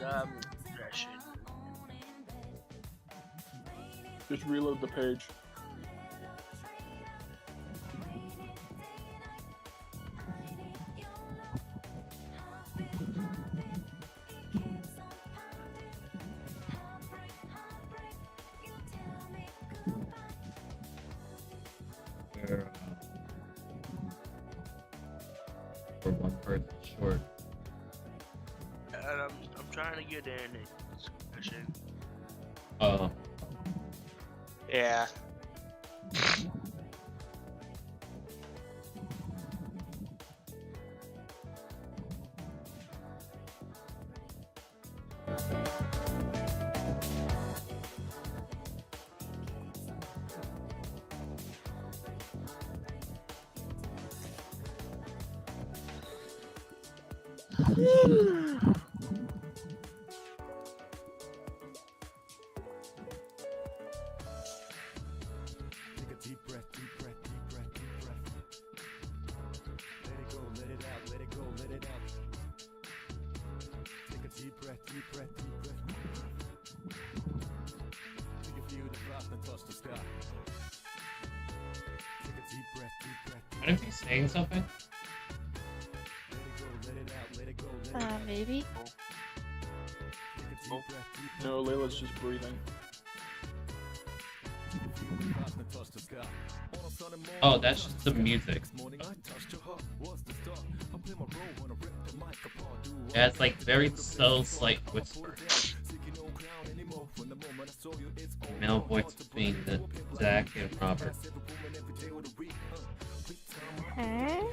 crashing. Just reload the page. For one person short. And I'm trying to get in. It's crashing. Oh. Yeah. Take a deep breath, deep breath, deep breath, deep breath. Let it go, let it out, let it go, let it out. Take a deep breath, deep breath, deep breath. Take a few to fly and touch the sky. Take a deep breath, deep breath. What if he's saying something? Let it go, let it out, let it go, let it out. Maybe. Take a deep breath, deep breath. No, Layla's just breathing. Oh, that's just the music. Yeah, it's like very subtle, slight whisper. Male voice being the Zach and Robert. Huh?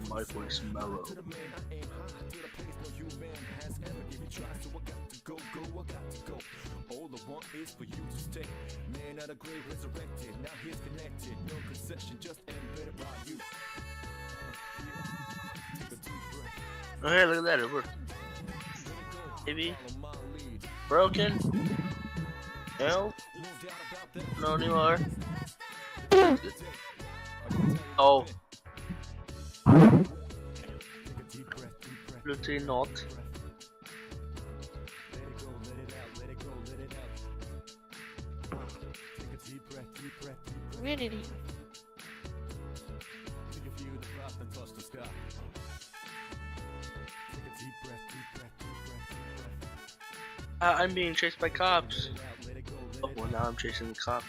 My voice mellow. All I want is for you to stay. Man out of grave resurrected. Now he's connected. No concession, just embedded by you. Take a deep breath. Oh, hey, look at that. It worked. Maybe. Broken. No. No anymore. Oh. Absolutely not. Really? I'm being chased by cops. Oh, well, now I'm chasing the cops.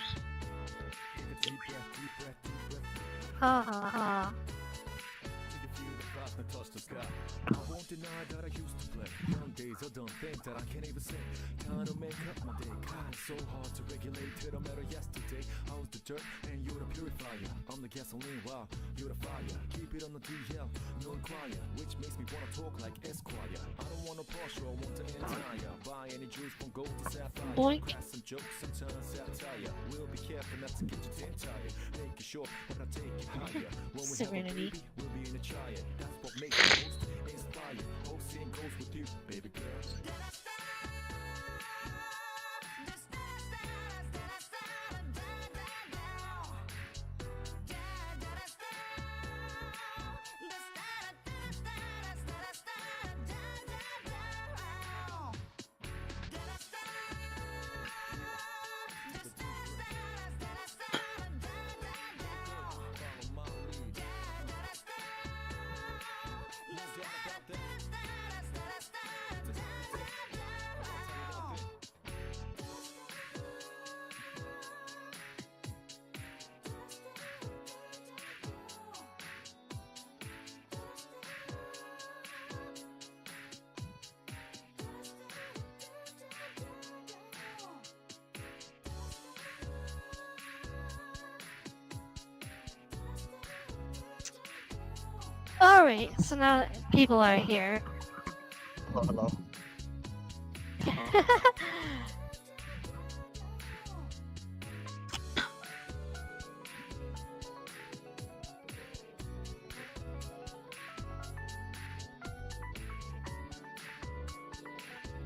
Ha ha ha. I won't deny that I used to play. Young days I don't think that I can't even say. Time to make up my day. God, it's so hard to regulate till I met her yesterday. I was the dirt and you're the purifier. I'm the gasoline, wow, you're the fire. Keep it on the DL, no inquire. Which makes me wanna talk like Esquire. I don't want a Porsche, I want an entire. Buy any juice from gold to sapphire. Boink. Crack some jokes, sometimes satire. We'll be careful not to get you too tired. Make it short, but I take it higher. When we have a Serenity. baby, we'll be in a triad. That's what makes the most inspire. Hope seeing goes with you, baby girl. Alright, so now that people are here. Oh, hello.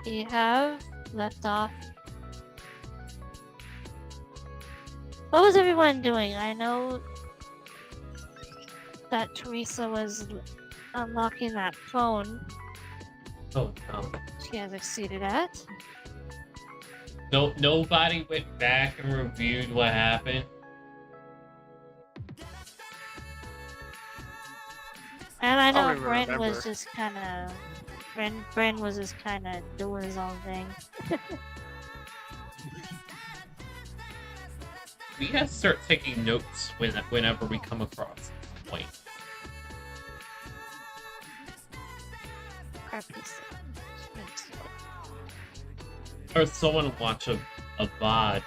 We have left off. What was everyone doing? I know that Teresa was unlocking that phone. Oh no. She has exceeded that. No, nobody went back and reviewed what happened. And I I don't know even Brent was remember. just kind of... Brent was just kind of doing his own thing. We gotta start taking notes whenever we come across this point. Or someone watch a VOD.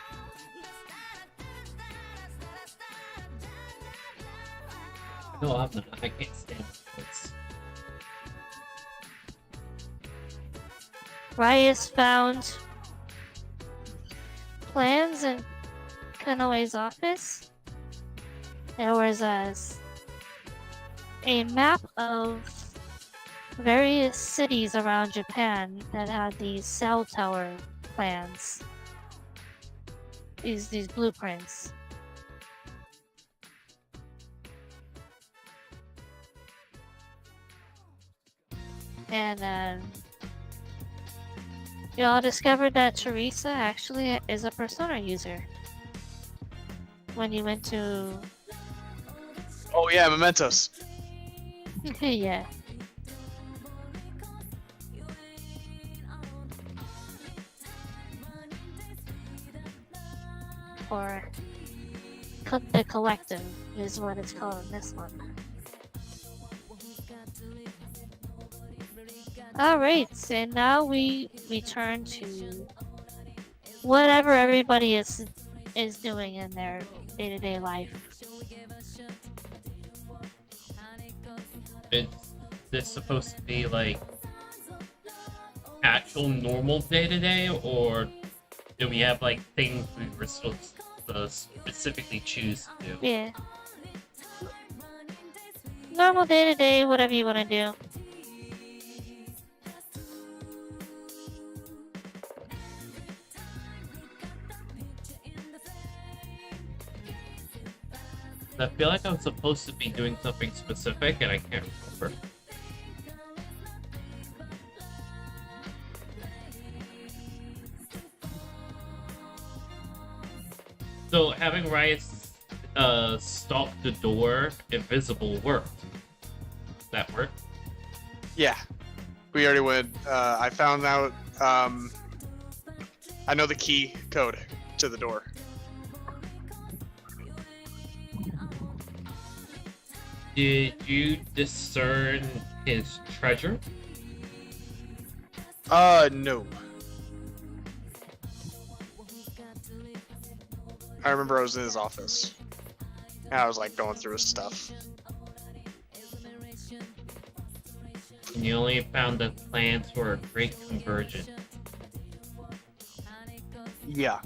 No, I'm not. I can't stand this. Rias found plans in Kanoe's office. There was a map of various cities around Japan that had these cell tower plans. These blueprints. And y'all discovered that Teresa actually is a Persona user. When you went to... Oh yeah, mementos. yeah. Or the collective is what it's called in this one. Alright, so now we turn to whatever everybody is doing in their day-to-day life. Is this supposed to be like actual normal day-to-day, or do we have like things we were supposed to specifically choose to do? Yeah. Normal day-to-day, whatever you want to do. I feel like I'm supposed to be doing something specific and I can't remember. So having Riot stalk the door invisible worked. That worked? Yeah, we already went. I found out. I know the key code to the door. Did you discern his treasure? No. I remember I was in his office. And I was like going through his stuff. And you only found that plans for a great convergence. Yeah.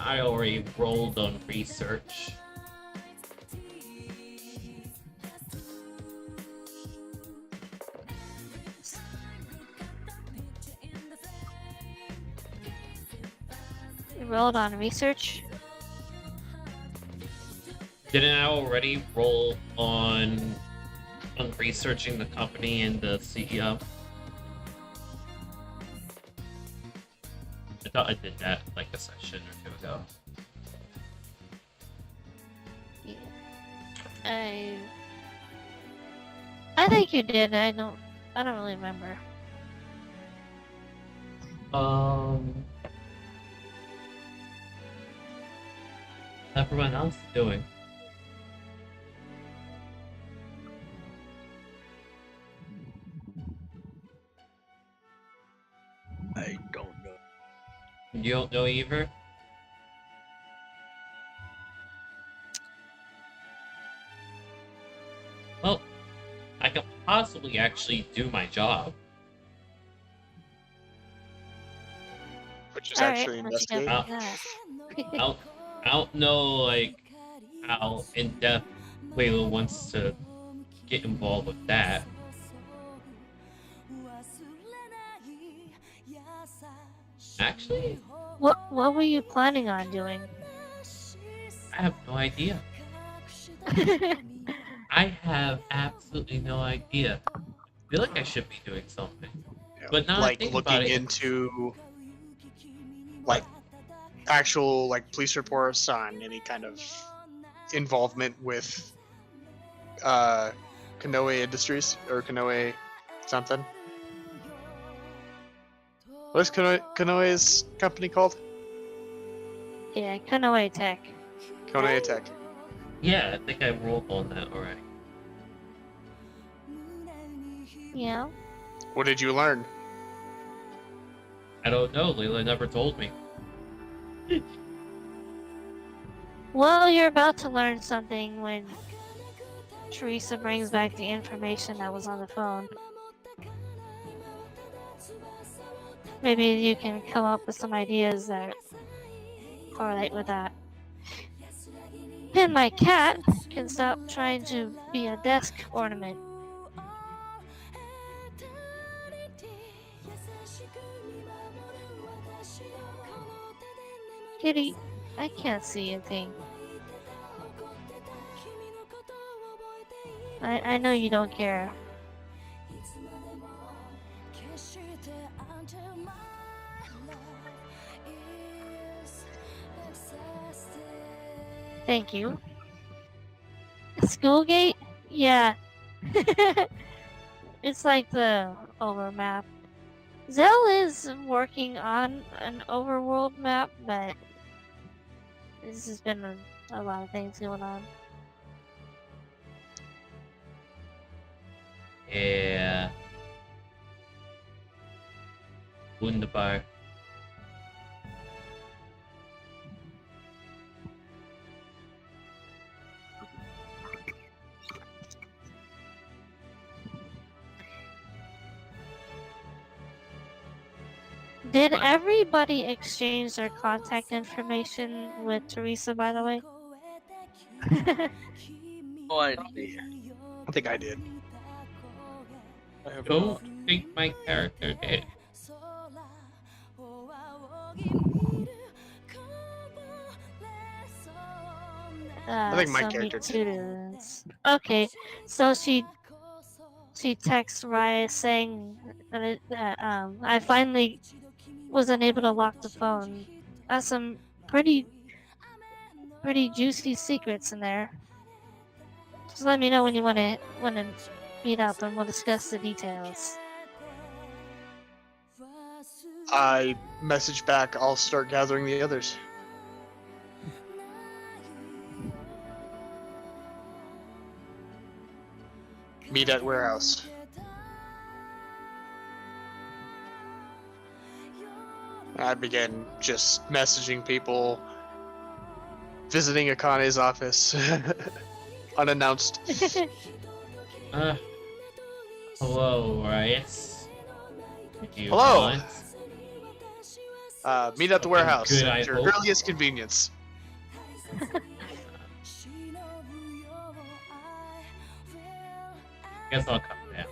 I already rolled on research. You rolled on research. Didn't I already roll on researching the company and the CEO? I thought I did that like a session or two ago. Yeah. I think you did. I don't really remember. Everyone else doing? I don't know. You don't know either? Well, I could possibly actually do my job. Which is All right, actually what you investigate. got for that? I don't know, like, how in-depth Layla wants to get involved with that. Actually, What were you planning on doing? I have no idea. I have absolutely no idea. I feel like I should be doing something. You know, But now I like think looking about it, into like actual like police reports on any kind of involvement with Kanoe Industries or Kanoe something. What's Kanoe's company called? Yeah, Kanoe Tech. Kanoe Tech. yeah, I think I rolled on that already. Yeah. What did you learn? I don't know. Layla never told me. Well, you're about to learn something when Teresa brings back the information that was on the phone. Maybe you can come up with some ideas that correlate with that. And my cat can stop trying to be a desk ornament. Kitty, I can't see a thing. I know you don't care. Thank you. Schoolgate? Yeah. It's like the overmap. Zell is working on an overworld map, but this has been a lot of things going on. Yeah. Wunderbar. Did everybody exchange their contact information with Teresa, by the way? No idea. I think I did. I have Don't not. think my character did. I think my So me character too. Okay, so she texts Raya saying that I finally was unable to lock the phone. That's some pretty juicy secrets in there. Just let me know when you wanna meet up and we'll discuss the details. I message back. I'll start gathering the others. Meet at warehouse. I began just messaging people, visiting Akane's office, unannounced. Hello, Riot. Hello. Meet at the warehouse Good, at I your hope. earliest convenience. Guess I'll come down.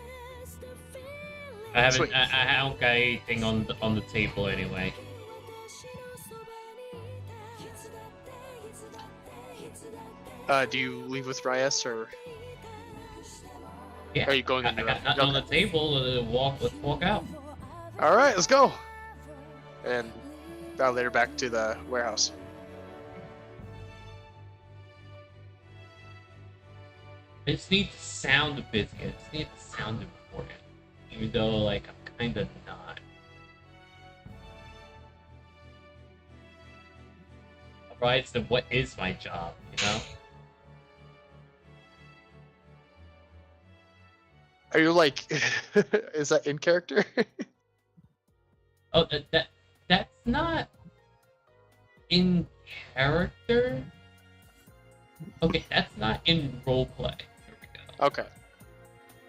I haven't. Sweet. I don't got anything on the table anyway. Do you leave with Ryas or Yeah. are you going I on your got own? nothing on the table. Let's walk out. All right, let's go. And I'll later back to the warehouse. I just need to sound busy. I just need to sound important, even though like I'm kind of not. Right? So what is my job? You know? Are you like, is that in character? Oh, that's not in character. Okay, that's not in roleplay. Here we go. Okay.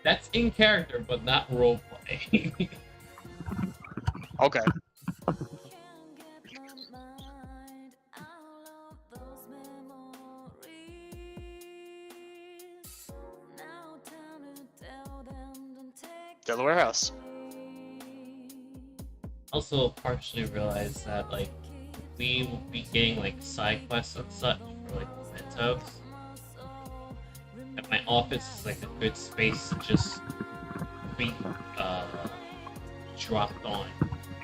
That's in character, but not roleplay. Okay. To the warehouse. also partially realized that like we will be getting like side quests and such for like mementos. And my office is like a good space to just be dropped on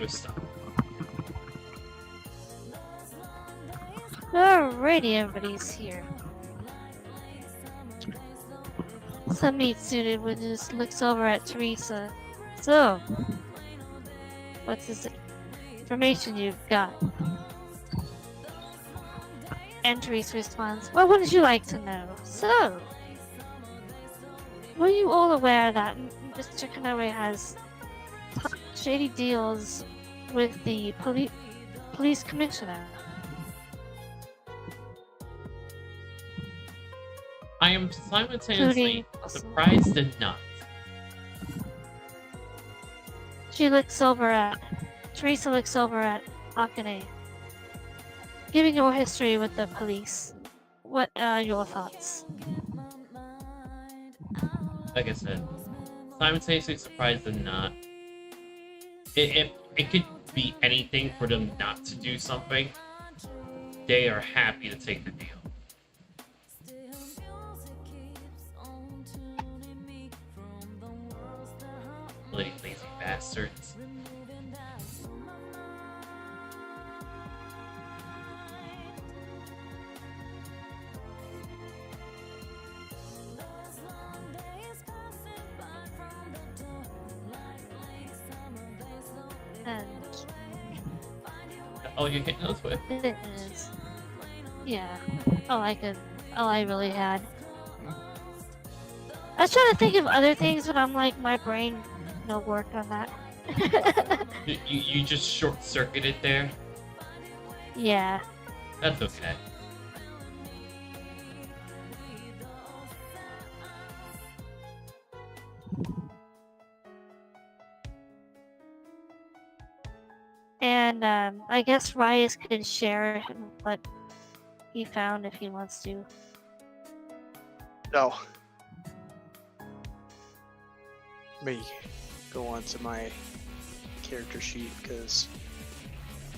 with stuff. Alrighty, everybody's here. So Mitsuru just looks over at Teresa. So, what's this information you've got? And Teresa responds, well, what would you like to know? So, were you all aware that Mr. Kanoe has shady deals with the police commissioner? I am simultaneously surprised and not. Teresa looks over at Akane. Given your history with the police, what are your thoughts? Like I said, simultaneously surprised and not. It could be anything for them not to do something. They are happy to take the deal. Lazy bastards. And Oh, you're getting those with? it is, yeah, all I really had. I was trying to think of other things, but I'm like, my brain no work on that. You just short-circuited there? Yeah. That's okay. And I guess Rias can share what he found if he wants to. No. Let me go on to my character sheet because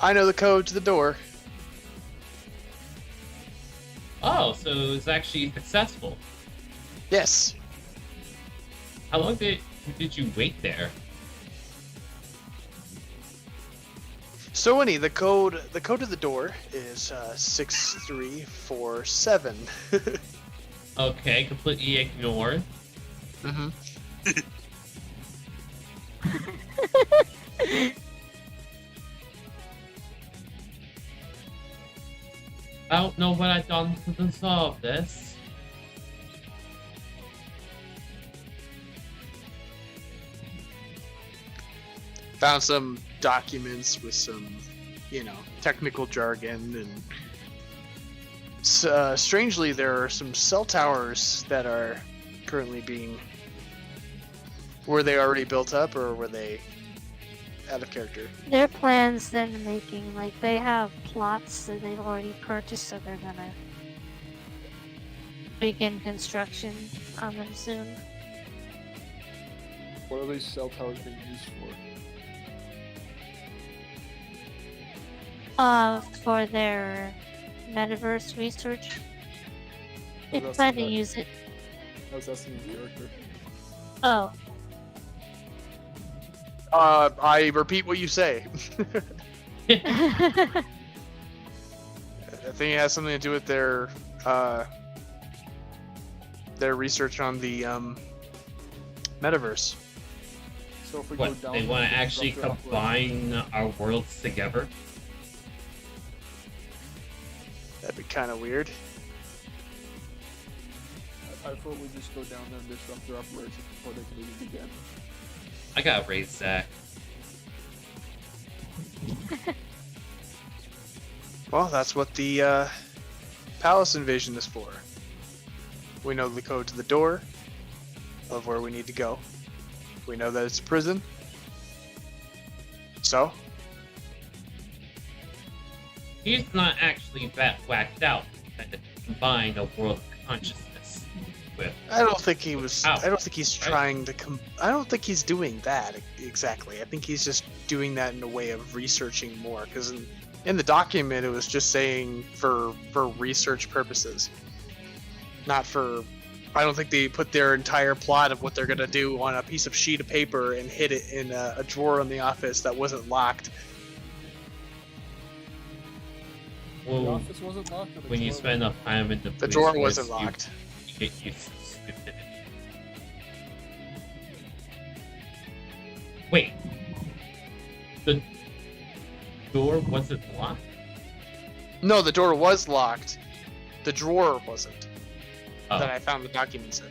I know the code to the door. Oh, so it was actually successful. Yes. How long did you wait there? So Winnie, the code to the door is 6347. Okay, completely ignored. Mm-hmm. I don't know what I've done to dissolve this. Found some documents with some, technical jargon, and strangely, there are some cell towers that are currently being. Were they already built up, or were they out of character? Their plans they're making, like they have plots that they've already purchased, so they're gonna begin construction on them soon. What are these cell towers being used for? For their metaverse research. They That's plan to correct. use it. I was asking the character. Oh. I repeat what you say. I think it has something to do with their research on the metaverse. So if we What, go down, they want to actually structure upwards. combine our worlds together? That'd be kind of weird. I thought we just go down there and disrupt their operations before they can even begin. I gotta raise Zach. Well, that's what the palace invasion is for. We know the code to the door of where we need to go. We know that it's a prison. So, He's not actually that whacked out to combine a world of consciousness. with. I don't think he was. Ow. I don't think he's trying to I don't think he's doing that exactly. I think he's just doing that in a way of researching more. Because in the document, it was just saying for research purposes, not for. I don't think they put their entire plot of what they're gonna do on a piece of sheet of paper and hid it in a drawer in the office that wasn't locked. The Well, office wasn't locked. or the when you drawer spend enough time in the The police drawer force, wasn't locked. You get used to stupidity. Wait. The door wasn't locked? No, the door was locked. The drawer wasn't. Oh. That I found the documents in.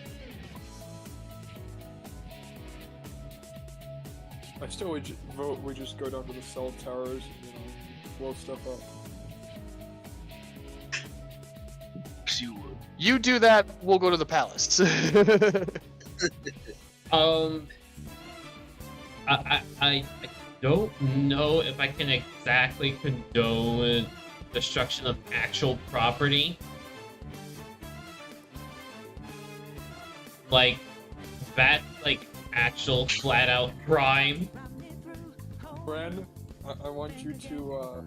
I still would vote we just go down to the cell towers and, blow stuff up. You do that, we'll go to the palace. I don't know if I can exactly condone destruction of actual property. Like, that, like, actual flat-out crime. Bren, I want you to,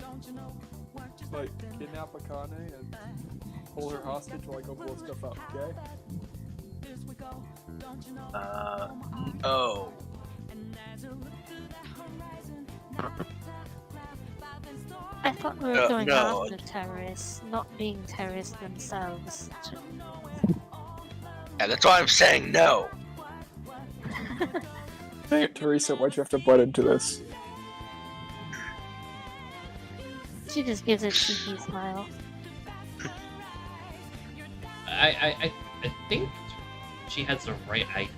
kidnap Akane and hold her hostage while I go blow stuff up, okay? Oh. I thought we were going no. after terrorists, not being terrorists themselves. Yeah, that's why I'm saying no. Dang it, Teresa, why'd you have to butt into this? She just gives a cheeky smile. I think she has the right idea.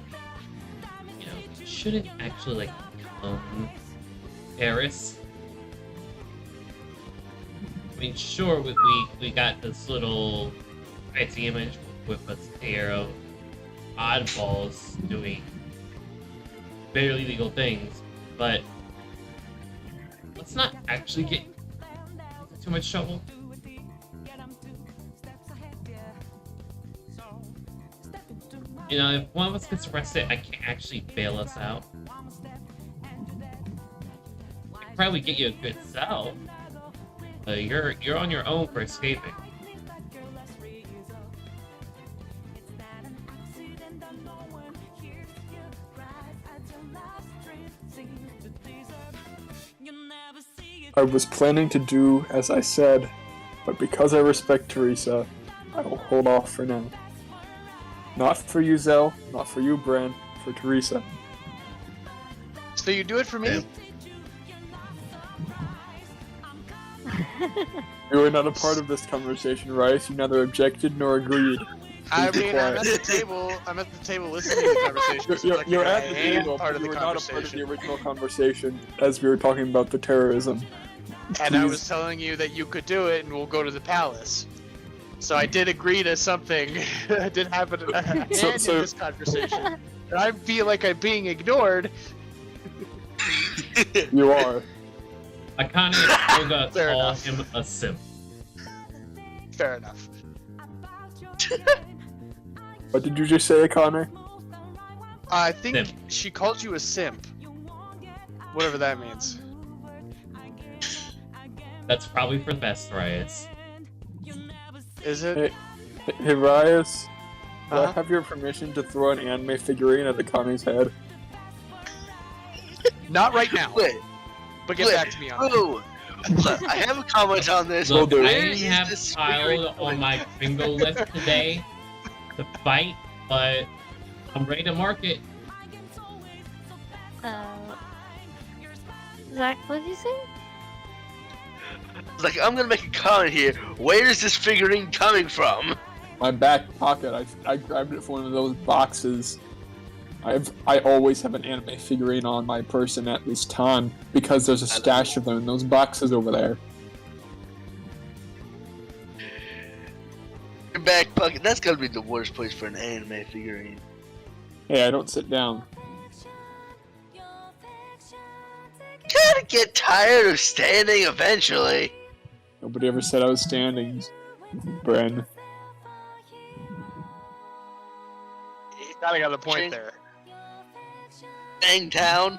Shouldn't actually, like, become Paris. I mean, sure, we got this little fancy image with a pair of oddballs doing barely legal things, but let's not actually get into too much trouble. If one of us gets arrested, I can't actually bail us out. I could probably get you a good cell. You're on your own for escaping. I was planning to do as I said, but because I respect Teresa, I will hold off for now. Not for you, Zell, not for you, Bran, for Teresa. So you do it for me? You were not a part of this conversation, Rice. You neither objected nor agreed. I Please be mean, I'm quiet. at the table. I'm at the table listening to the conversation. so You're at I the am table, part but of you the were not a part of the conversation. original conversation as we were talking about the terrorism. And I Please. was telling you that you could do it, and we'll go to the palace. So I did agree to something. I did have a hand in this conversation. And I feel like I'm being ignored. You are. Akane is still gonna Fair call enough. him a simp. Fair enough. What did you just say, Connor? I think Simp. she called you a simp. Whatever that means. That's probably for the best, Riot. Is it? Hey, Rias, do I Uh-huh. have your permission to throw an anime figurine at Akane's head? Not right now. Wait, But get wait, back to me on that. oh, look, I have a comment on this. Look, do. I Where didn't is have this piled figurine on going? my bingo list today to fight, but I'm ready to mark it. Zach, what did you say? Like, I'm gonna make a comment here. Where is this figurine coming from? My back pocket. I grabbed it from one of those boxes. I always have an anime figurine on my person at this time because there's a stash of them in those boxes over there. Your back pocket. That's gotta be the worst place for an anime figurine. Hey, I don't sit down. Gotta get tired of standing eventually. Nobody ever said I was standing, Bren. Kinda got a point there. Bangtown.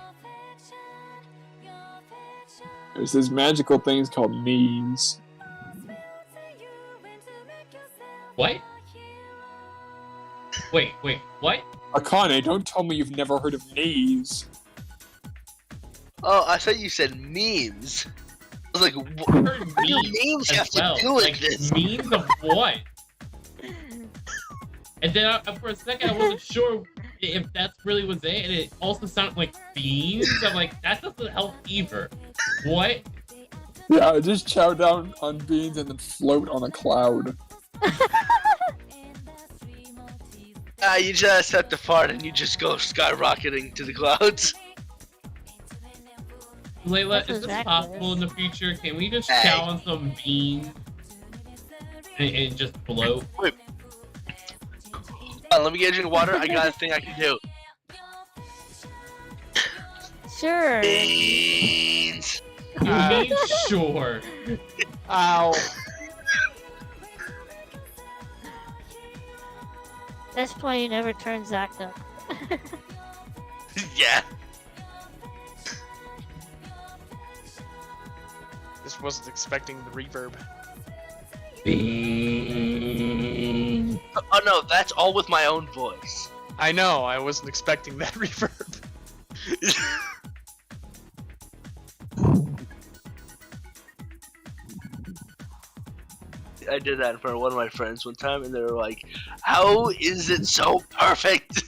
There's these magical things called memes. What? Wait, what? Akane, don't tell me you've never heard of knees. Oh, I thought you said memes. I was like, what Heard do memes memes as have to well. do with Like, this? memes of what? And then for a second, I wasn't sure if that's really was it, and it also sounded like beans. I'm like, that doesn't help either. What? Yeah, just chow down on beans and then float on a cloud. You just have to fart and you just go skyrocketing to the clouds. Layla, That's is this exactly possible it. in the future? Can we just Hey. chow on some beans and just float? Wait. Let me get a drink of water. I got a thing I can do. Sure. Beans. You mean sure? Ow. That's why you never turn Zach up. Yeah. Just wasn't expecting the reverb. Beans. Oh no, that's all with my own voice. I know, I wasn't expecting that reverb. I did that in front of one of my friends one time, and they were like, "How is it so perfect?"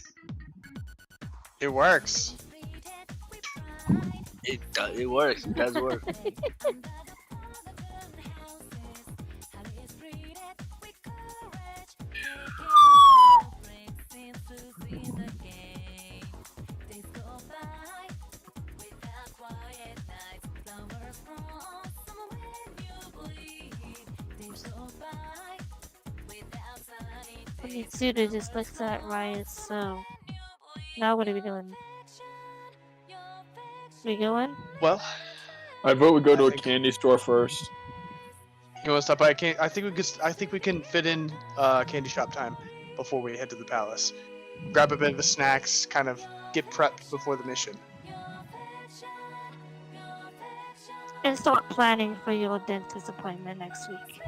It works. It works. It does work. Suda just looks at Riot, so now what are we doing? We going? Well, I vote we go to I a think- candy store first. you want to stop by? I think we can fit in candy shop time before we head to the palace. Grab a bit of the snacks, kind of get prepped before the mission. And start planning for your dentist appointment next week.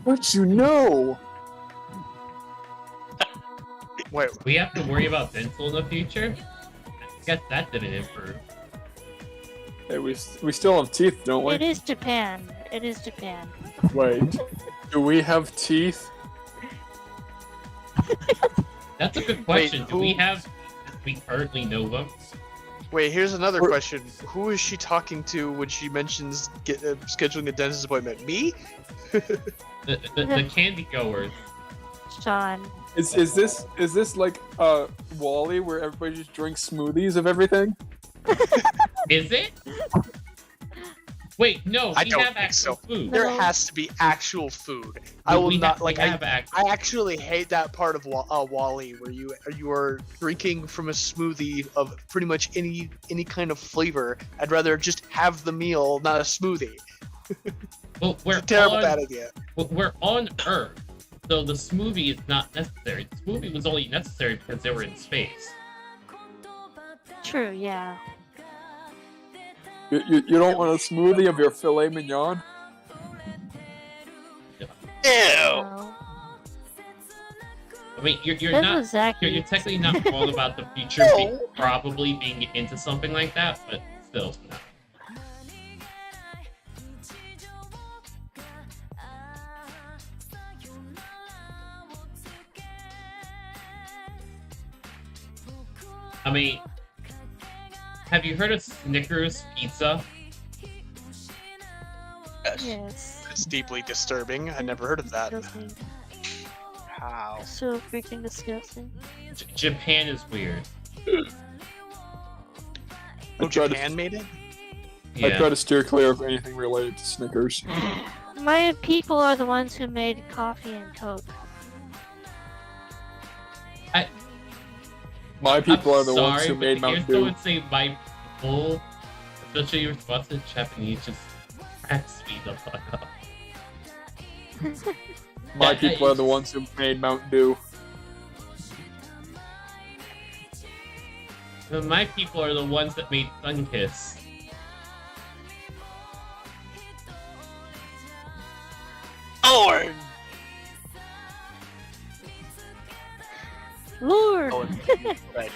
What you know? Wait, We have to worry about dental in the future? I guess that didn't improve. Hey, we still have teeth, don't we? It is Japan. It is Japan. Wait, do we have teeth? That's a good question. Do we who- have... Do we currently know them? wait. Here's another We're- question. Who is she talking to when she mentions scheduling a dentist appointment? Me? The candy goers. Sean. Is this like Wally where everybody just drinks smoothies of everything? Is it? Wait, no, I we don't have think actual so. food. There has to be actual food. I will We not have, like. we have actual... I actually hate that part of Wally where you are drinking from a smoothie of pretty much any kind of flavor. I'd rather just have the meal, not a smoothie. Well, we're It's a terrible on, bad idea. we're on Earth, so the smoothie is not necessary. The smoothie was only necessary because they were in space. True, yeah. You don't want a smoothie of your filet mignon? Ew. So, I mean, you're that's not... what Zach You're eats. technically not wrong about the future probably being into something like that, but still, no. I mean, have you heard of Snickers pizza? Yes. Yes. It's deeply disturbing. I never heard of that. Disgusting. How? So freaking disgusting. Japan is weird. Oh, try to- Japan made it? I Yeah. try to steer clear of anything related to Snickers. My people are the ones who made coffee and Coke. My people I'm are the ones sorry, who but made to Mountain hear someone Dew. say my people, especially your response to Japanese, just cracks me the fuck up. My Yeah, people are the ones who made Mountain Dew. My people are the ones that made Sunkiss. Lord! Lord. Oh, right.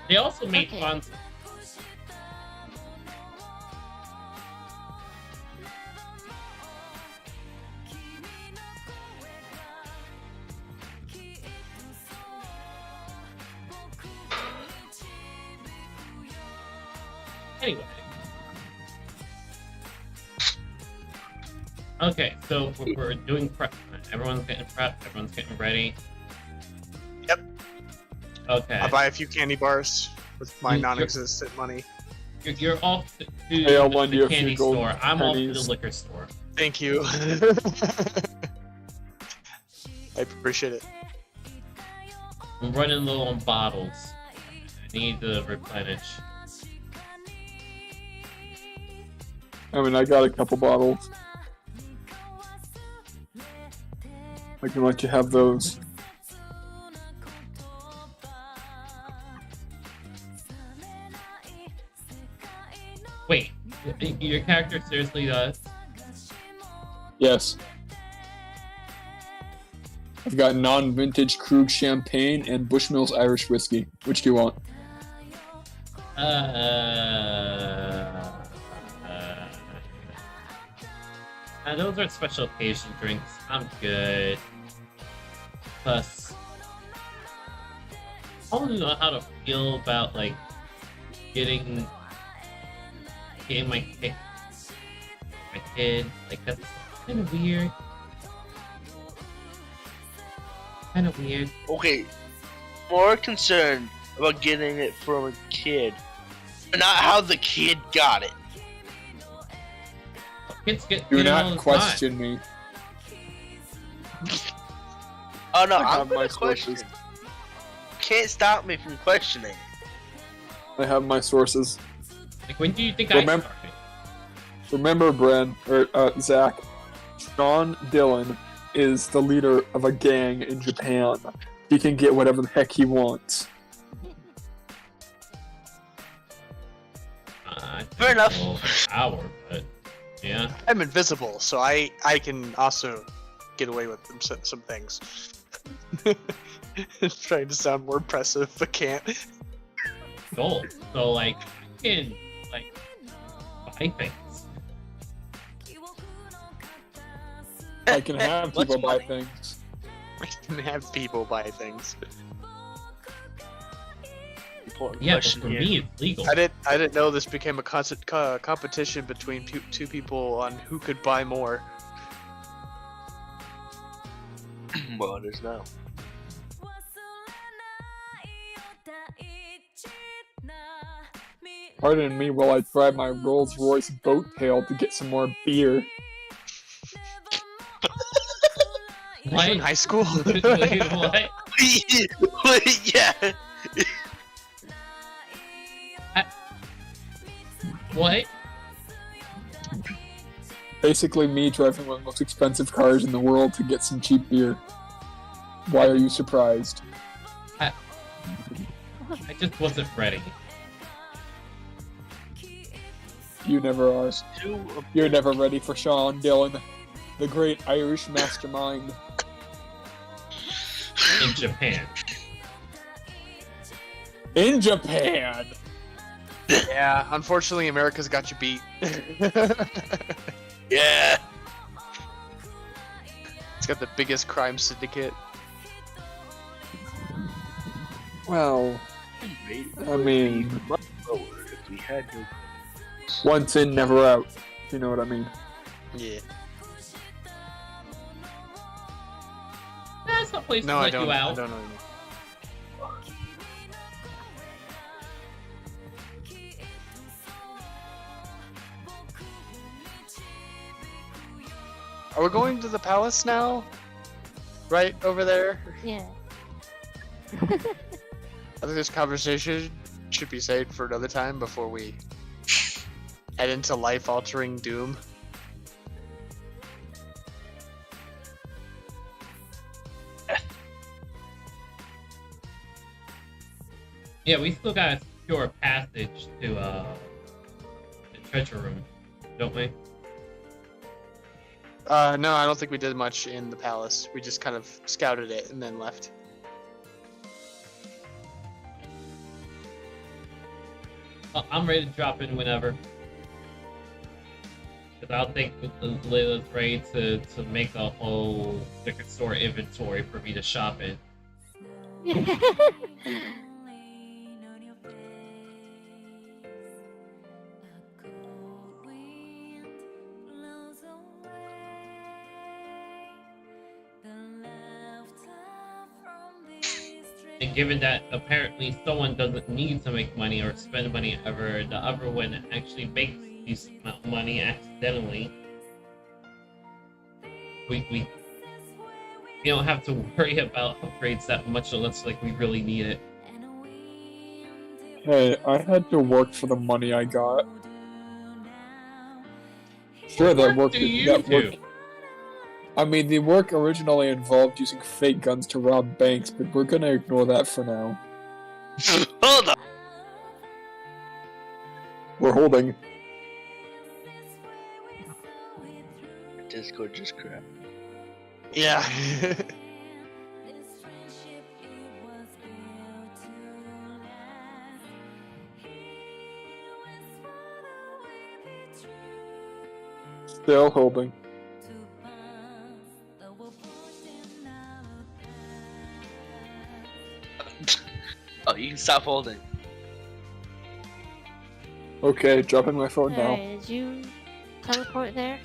They also made Okay. fun. Anyway. Okay, so we're doing prep. Everyone's getting prepped. Everyone's getting ready. Yep. Okay. I buy a few candy bars with my You- non-existent money. You're off to Hey, I'll lend you the a few candy gold store. I'm off to pennies. the liquor store. Thank you. I appreciate it. I'm running low on bottles. I need to replenish. I mean, I got a couple bottles. I can let you have those. Wait, your character seriously does? Yes. I've got non-vintage Krug champagne and Bushmills Irish whiskey. Which do you want? Those are special occasion drinks. I'm good. Plus, I don't know how to feel about like getting my kid. Like that's kind of weird. Kind of weird. Okay, more concerned about getting it from a kid, not how the kid got it. Kids get Do it all the not question me. Oh no, I I'm have my gonna question. sources. Can't stop me from questioning. I have my sources. Like when do you think Remember- I started? Remember, Bren, or Zach, Sean Dillon is the leader of a gang in Japan. He can get whatever the heck he wants. Fair enough. Well, an hour, but yeah. I'm invisible, so I can also get away with some things. Trying to sound more impressive, but can't. Cool. So like, I can like buy things. I can have What's people buy money? things. I can have people buy things. Important Yeah, but question for here. me it's legal. I didn't know this became a constant competition between two people on who could buy more. Well, it is now. Pardon me while I drive my Rolls Royce boat tail to get some more beer. Were you in high school? Wait, what? Wait, yeah. What? Basically, me driving one of the most expensive cars in the world to get some cheap beer. Why are you surprised? I just wasn't ready. You never are. You're never ready for Sean Dillon, the great Irish mastermind. In Japan. In Japan! Yeah, unfortunately, America's got you beat. Yeah. It's got the biggest crime syndicate. Well, I mean, Much lower if we had no. once in, never out. You know what I mean? Yeah. That's a place No, to I let don't. you I out. don't know. Are we going to the palace now? Right over there? Yeah. I think this conversation should be saved for another time before we head into life-altering doom. Yeah, we still got secure passage to the treasure room, don't we? No, I don't think we did much in the palace. We just kind of scouted it and then left. I'm ready to drop in whenever. Because I don't think Layla's ready to make a whole liquor store inventory for me to shop in. And given that apparently someone doesn't need to make money or spend money ever, the other one actually makes decent amount of money accidentally, we don't have to worry about upgrades that much unless like we really need it. Hey, I had to work for the money I got. Sure, that worked. Do you That do? worked. I mean, the work originally involved using fake guns to rob banks, but we're gonna ignore that for now. Hold on. We're holding. Discord just crap. Yeah. Still holding. Oh, you can stop holding. Okay, dropping my phone now. Alright, did you teleport there?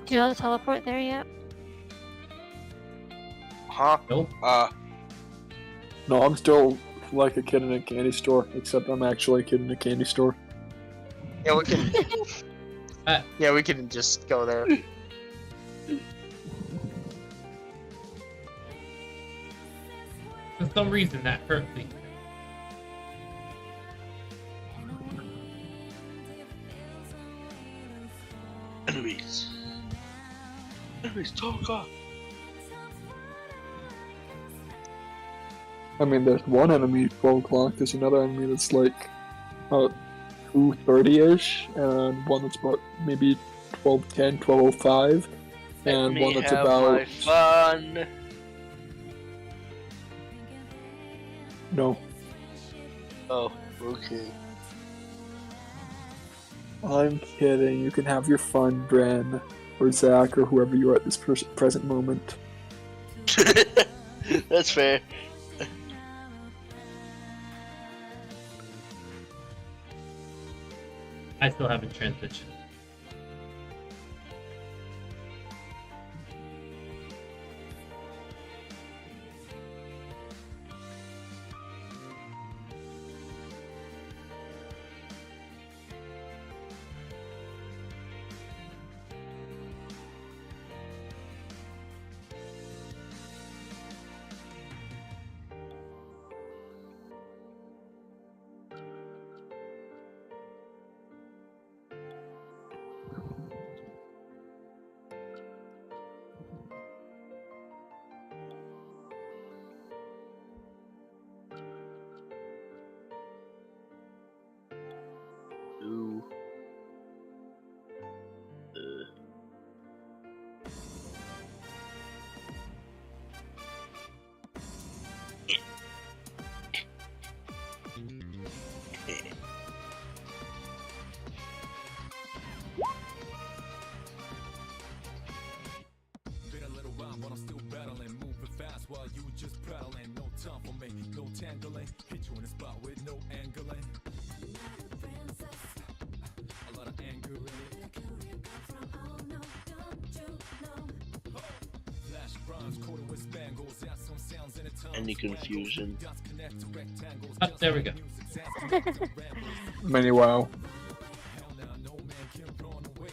Do you know how to teleport there yet? Huh? Nope. No, I'm still like a kid in a candy store, except I'm actually a kid in a candy store. Yeah, we can. Uh, Yeah, we can just go there. For some reason that hurt me. Enemies. Enemies, talk up. I mean, there's one enemy 12 o'clock, there's another enemy that's like 2:30-ish, and one that's about maybe 12:10, 12:05, and one that's about... my fun. No. Oh, okay. I'm kidding, you can have your fun, Bren, or Zach, or whoever you are at this present moment. That's fair. I still haven't transitioned. Ooh. Been a little while, but I'm still battling, moving fast while you just prattling. No time for me, no tangling. Hit you in the spot with no angling. A lot of anger in it. Flash rhymes coated with spangles. Add some sounds in a tongue. Any confusion? Dots connect to rectangles. Oh, there we go. Many wow. Hell now, no man can run away.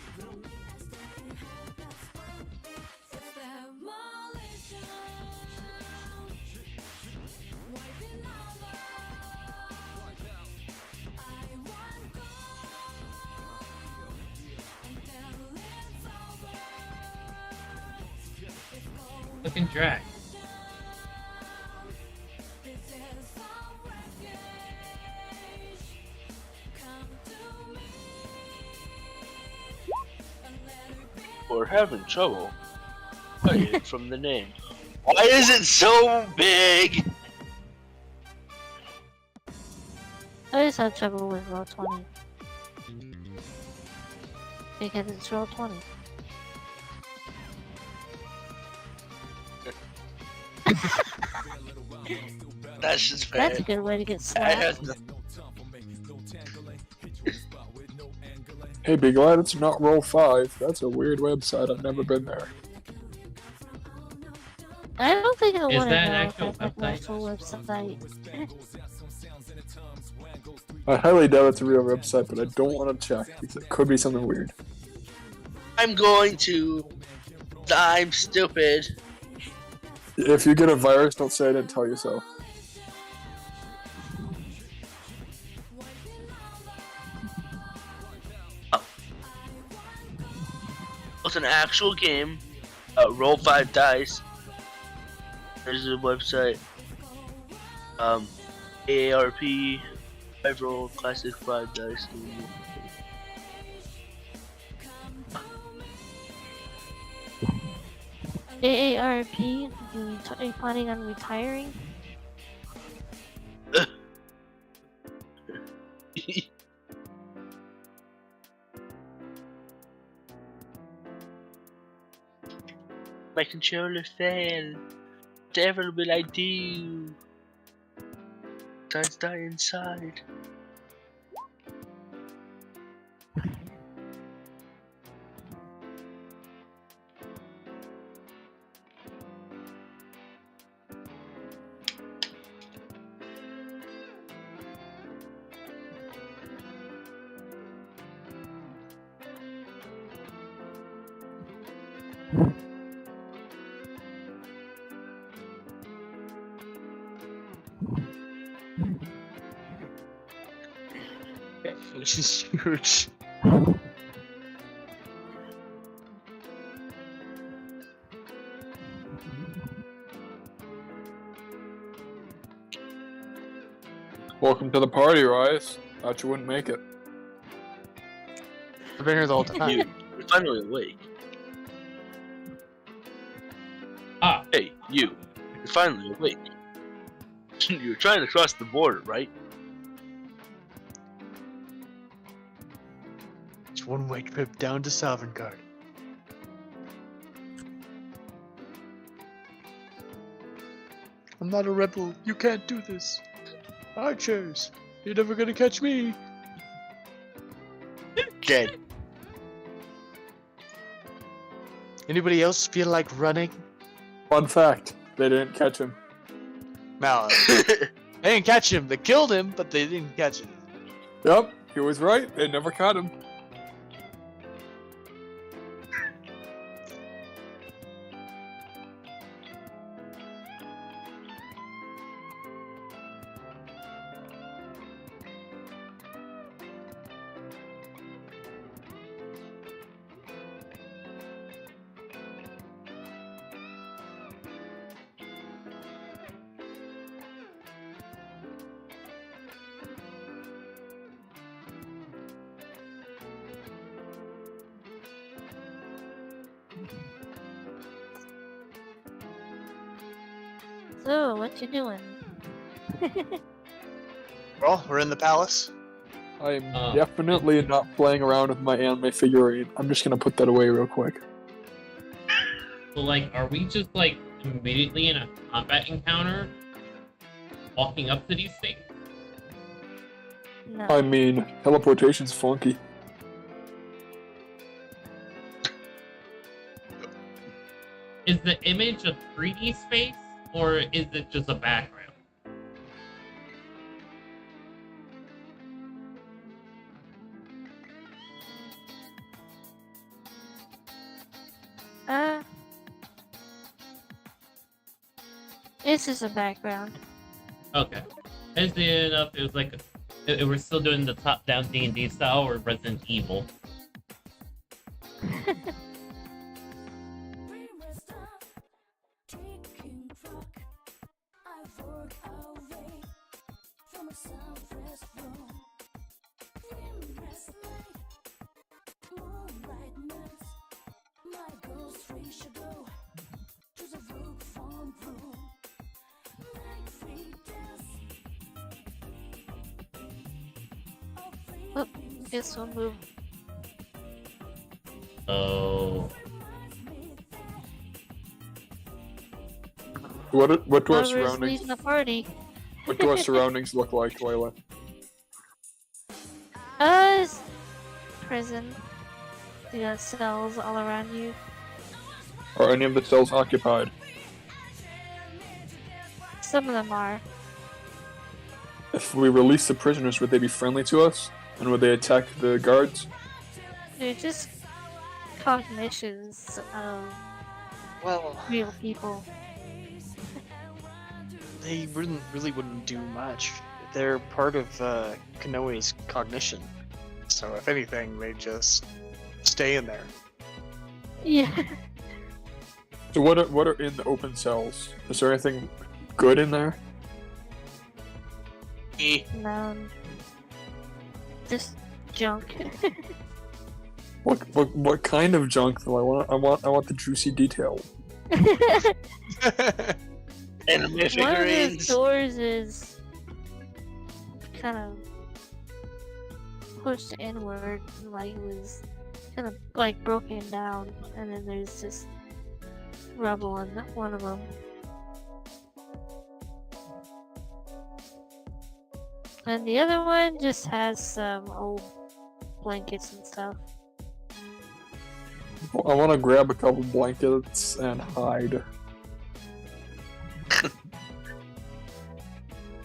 Fucking drag. We're having trouble putting it from the name. Why is it so big? I just had trouble with roll 20. Because it's roll 20. That's just fair. That's a good way to get I slapped. have to. Hey, be glad it's not Roll 5. That's a weird website. I've never been there. I don't think I Is want to that an know actual if that's an website? actual website. I highly doubt it's a real website, but I don't want to check because it could be something weird. I'm going to. I'm stupid. If you get a virus, don't say I didn't tell you so. It's an actual game. Roll 5 dice. There's a website. AARP. 5 roll classic 5 dice. AARP? Are you planning on retiring? My controller fell. Whatever will I do? Starts dying inside. This is huge. Welcome to the party, Rice. Thought you wouldn't make it. I've been here the whole time. You're finally awake. Ah, Hey, you. You're finally awake. You're trying to cross the border, right? It's one-way trip down to Sovngarde. I'm not a rebel. You can't do this. Archers, you're never gonna catch me. Dead. Anybody else feel like running? Fun fact, they didn't catch him. No, they didn't catch him. They killed him, but they didn't catch him. Yep, he was right. They never caught him. So, what you doing? Well, we're in the palace. I'm Oh. definitely not playing around with my anime figurine. I'm just gonna put that away real quick. so like, are we just like immediately in a combat encounter, walking up to these things? No. I mean, teleportation's funky. Is the image a 3D space, or is it just a background? This is a background. Okay. I just didn't know if it was like if we're still doing the top-down D&D style or Resident Evil. Oh, guess we'll move. Oh, What do our Whoever's surroundings? leading the party. What do our surroundings look like, Layla? It's prison. You got cells all around you. Are any of the cells occupied? Some of them are. If we release the prisoners, would they be friendly to us? And would they attack the guards? They're just cognitions of Well, real people. they really wouldn't do much. They're part of Kanoe's cognition. So if anything, they just stay in there. Yeah. So what are in the open cells? Is there anything good in there? No. Just junk. What kind of junk though? I want the juicy detail. Anime One of the figurines. doors is kind of pushed inward, like it was kind of like broken down, and then there's just rubble in one of them. And the other one just has some old blankets and stuff. I want to grab a couple blankets and hide.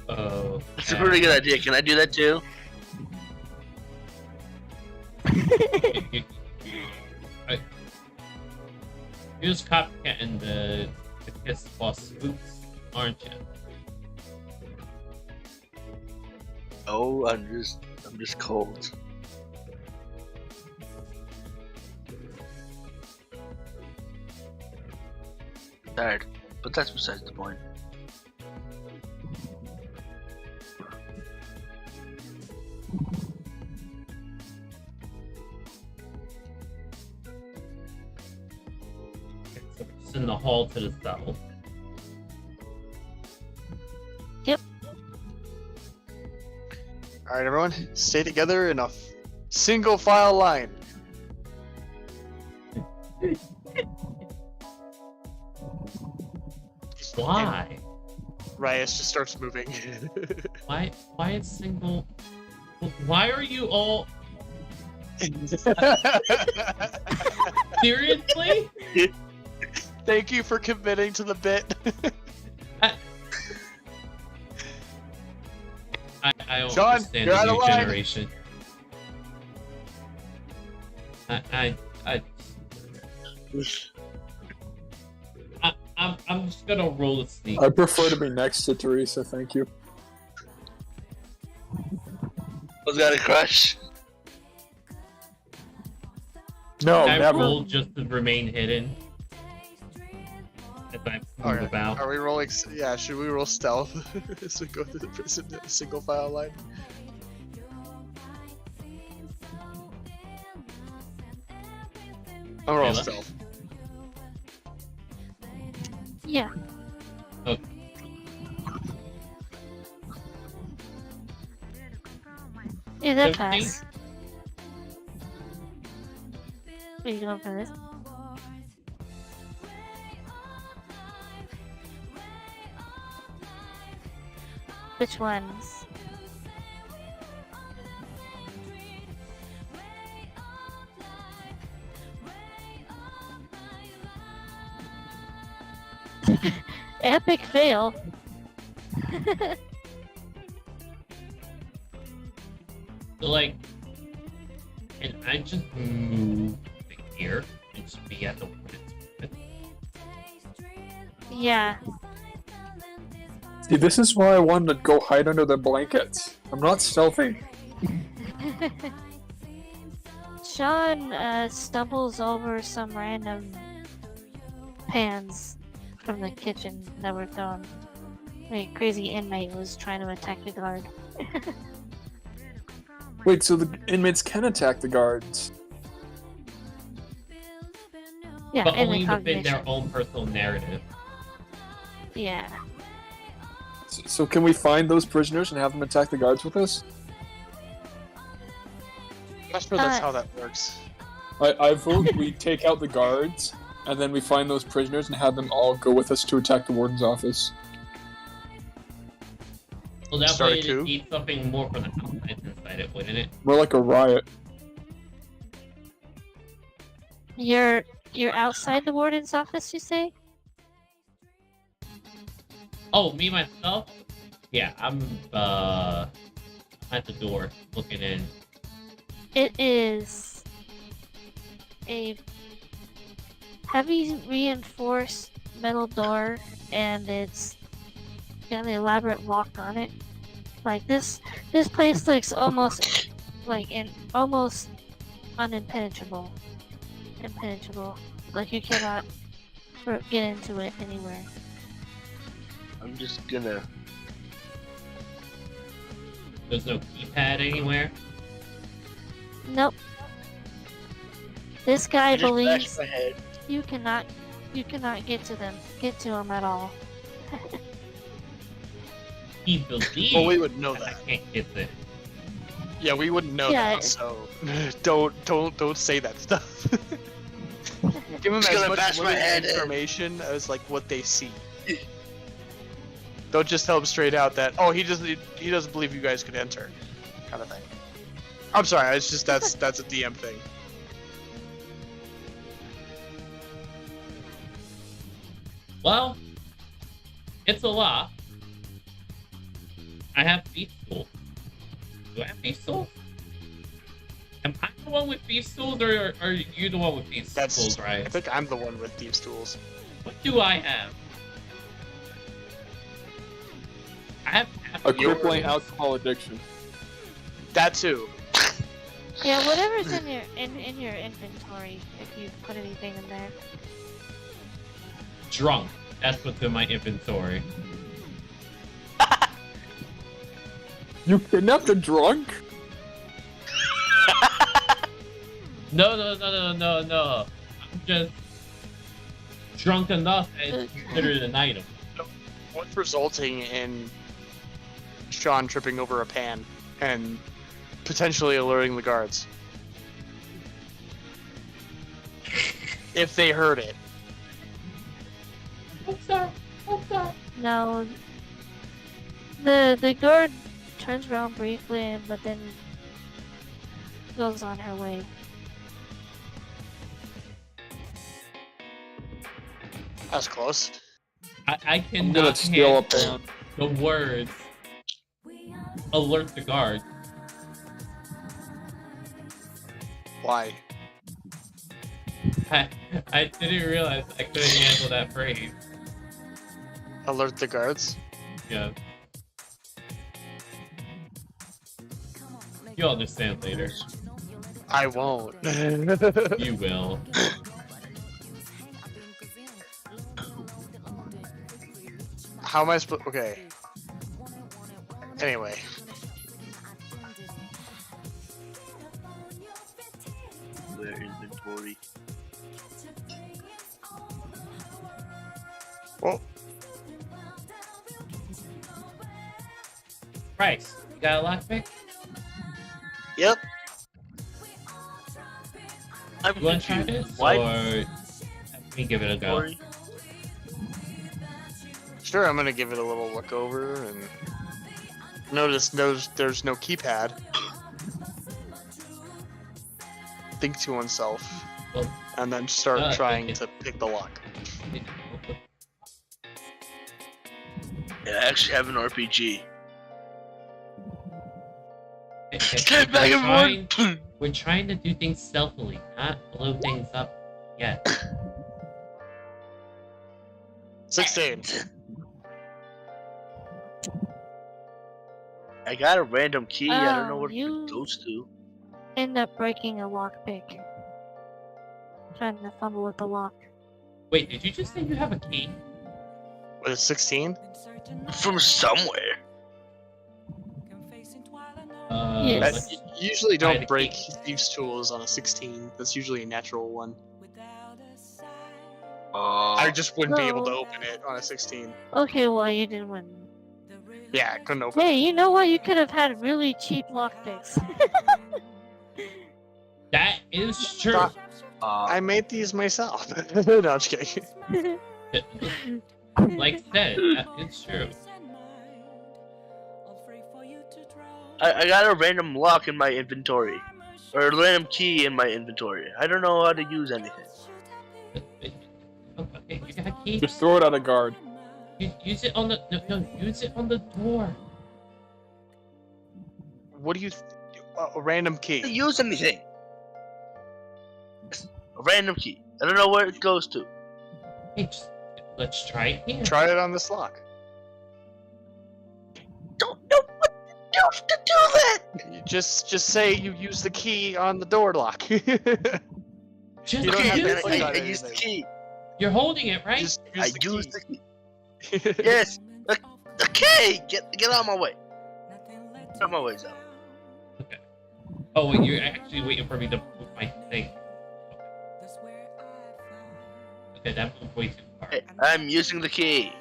oh. That's a pretty good idea. Can I do that too? You're just copycatting the Kiss Boss boots, aren't you? Oh, I'm just cold. Tired, but that's besides the point. It's in the hall to the south. All right, everyone, stay together in a single file line. Why? Ryas just starts moving. Why is single? Why are you all seriously? Thank you for committing to the bit. I don't John, understand you're the out new of line. generation. I'm just gonna roll a sneak. I prefer to be next to Teresa, thank you. Was got a crush? No, I never. roll just to remain hidden as I move Okay. about. Are we rolling? Yeah, should we roll stealth? So go through the prison in a single file line. I'm rolling Layla? stealth. Yeah. Okay. Yeah, that 15? pass. Are you going for this? Which ones? Epic fail. So like, can I just move here and just be at the one it's Yeah. See, this is why I wanted to go hide under the blankets. I'm not stealthy. Sean stumbles over some random pans from the kitchen that were thrown. crazy inmate was trying to attack the guard. Wait, so the inmates can attack the guards? Yeah, But in only the within their cognition. own personal narrative. Yeah. So can we find those prisoners and have them attack the guards with us? I'm not sure that's Uh, how that works. I vote we take out the guards, and then we find those prisoners and have them all go with us to attack the warden's office. Well, that Start a way coup? it'd need something more from the outside inside it, wouldn't it? More like a riot. You're outside the warden's office, you say? Oh, me myself? Yeah, I'm at the door looking in. It is a heavy reinforced metal door, and it's got an elaborate lock on it. Like this place looks almost almost unimpenetrable. Impenetrable. Like you cannot get into it anywhere. I'm just gonna. There's no keypad anywhere. Nope. This guy I just believes bashed my head. you cannot get to him at all. He believes Well, we would know that I that. can't get there. Yeah, we wouldn't know Yeah. that, so don't say that stuff. Give them Just as gonna much bash my limited head in. information as like what they see. Don't just tell them straight out that he doesn't believe you guys could enter, kind of thing. I'm sorry, it's just that's a DM thing. Well, it's a lot. I have thief tools. Do I have thief tools? Am I the one with thief tools, or are you the one with thief tools, I right? think I'm the one with thieves' tools. What do I have? I have A your crippling tools. alcohol addiction. That too. Yeah, whatever's in your inventory, if you put anything in there. Drunk. That's what's in my inventory. You kidnapped a drunk? No. I'm just drunk enough and consider it an item. What's resulting in Sean tripping over a pan and potentially alerting the guards? If they heard it. I'm sorry. No. The guard turns around briefly, but then goes on her way. That's close. I I'm gonna cannot steal a handle pan. the words alert the guard. Why? I didn't realize I couldn't handle that phrase. Alert the guards? Yeah. You'll understand later. I won't. You will. How am I supposed? Okay. Anyway, Their inventory. well, Bryce, you got a lockpick? Yep. I'm You want to try this? Why? Or let me give it a go. Inventory? sure. I'm gonna give it a little look over and notice there's no keypad. Think to oneself, Well, and then start trying okay. to pick the lock. Yeah, I actually have an RPG. We're Back and forth. we're trying to do things stealthily, not blow things up yet. 16. I got a random key. I don't know Oh, what you- it goes to. End up breaking a lockpick. Trying to fumble with the lock. Wait, did you just say you have a key? Was it 16? From somewhere. Yes. You usually Try don't the break key. thieves' tools on a 16. That's usually a natural one. I just wouldn't be able to No. open it on a 16. Okay, well, you didn't win. Yeah, I couldn't open it. Hey, you know what? You could have had really cheap lockpicks. That is true. Stop. I made these myself. No, I'm just kidding. Like I said, that is true. I got a random lock in my inventory. Or a random key in my inventory. I don't know how to use anything. Okay, you got a key. Just throw it at a guard. Use it on the no, use it on the door. What do you... a random I key. don't use anything. A random key. I don't know where it goes to. Hey, just, let's try it here. Try it on this lock. Don't know what to do to do that. You just say you use the key on the door lock. Just You don't Okay, have to use click it. on I use the anything. key. You're holding it, right? Just I use the use key. the key. Yes. Okay. Get out of my way. Get out of my way, Zell. Okay. Oh wait, you're actually waiting for me to move my thing. Okay, that moved way too far. Hey, I'm using the key.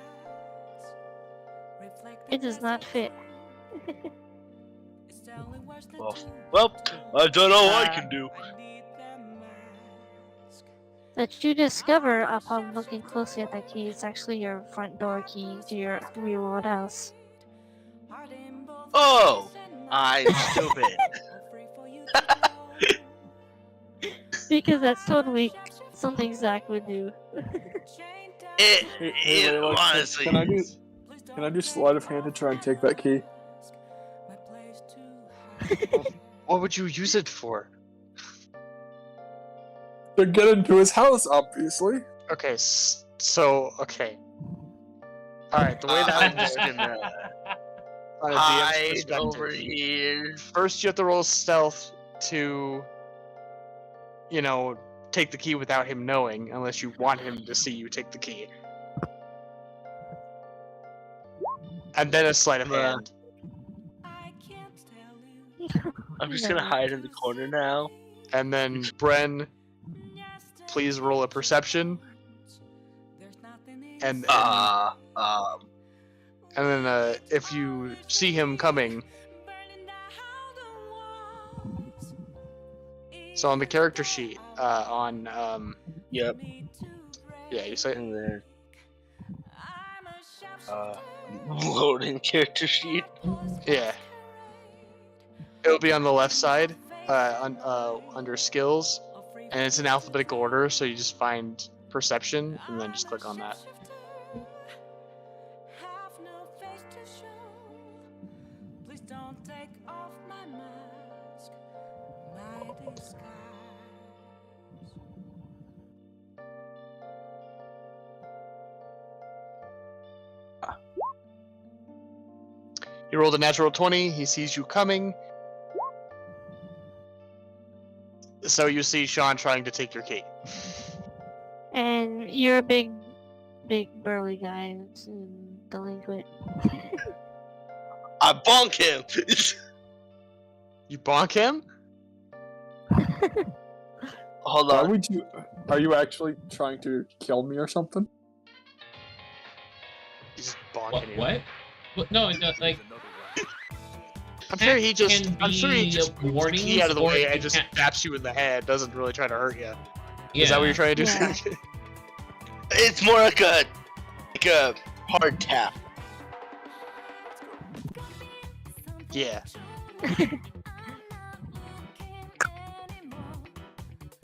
It does not fit. Well, I've done all I can do. That you discover upon looking closely at that key, it's actually your front door key to your real-world house. Oh, I'm stupid. Because that's totally something Zach would do. It Layla, honestly. Can I do sleight of hand to try and take that key? What would you use it for? To get into his house, obviously. Okay, okay. Alright, the way that I'm would just work gonna on a DM's hide perspective. over here. First, you have to roll stealth to, you know, take the key without him knowing, unless you want him to see you take the key. And then a sleight of Yeah. hand. I'm just gonna hide in the corner now. And then, Bren, please roll a perception. And then, if you see him coming. So on the character sheet, Yep, yeah, you say in there. Loading character sheet. yeah. It'll be on the left side, under skills, and it's in alphabetical order. So you just find perception and then just click on that. He rolled a natural 20. He sees you coming. So you see Sean trying to take your key. And you're a big burly guy, delinquent. I bonk him. You bonk him? Hold Why on. would you? Are you actually trying to kill me or something? He's bonking What? you. What? What? No, it does, like I'm sure he just. can I'm sure he be just moves the warnings, key out of the or way it and just can't- taps you in the head. Doesn't really try to hurt you. yeah. Is that what you're trying to do? Yeah. It's more like a hard tap. Yeah.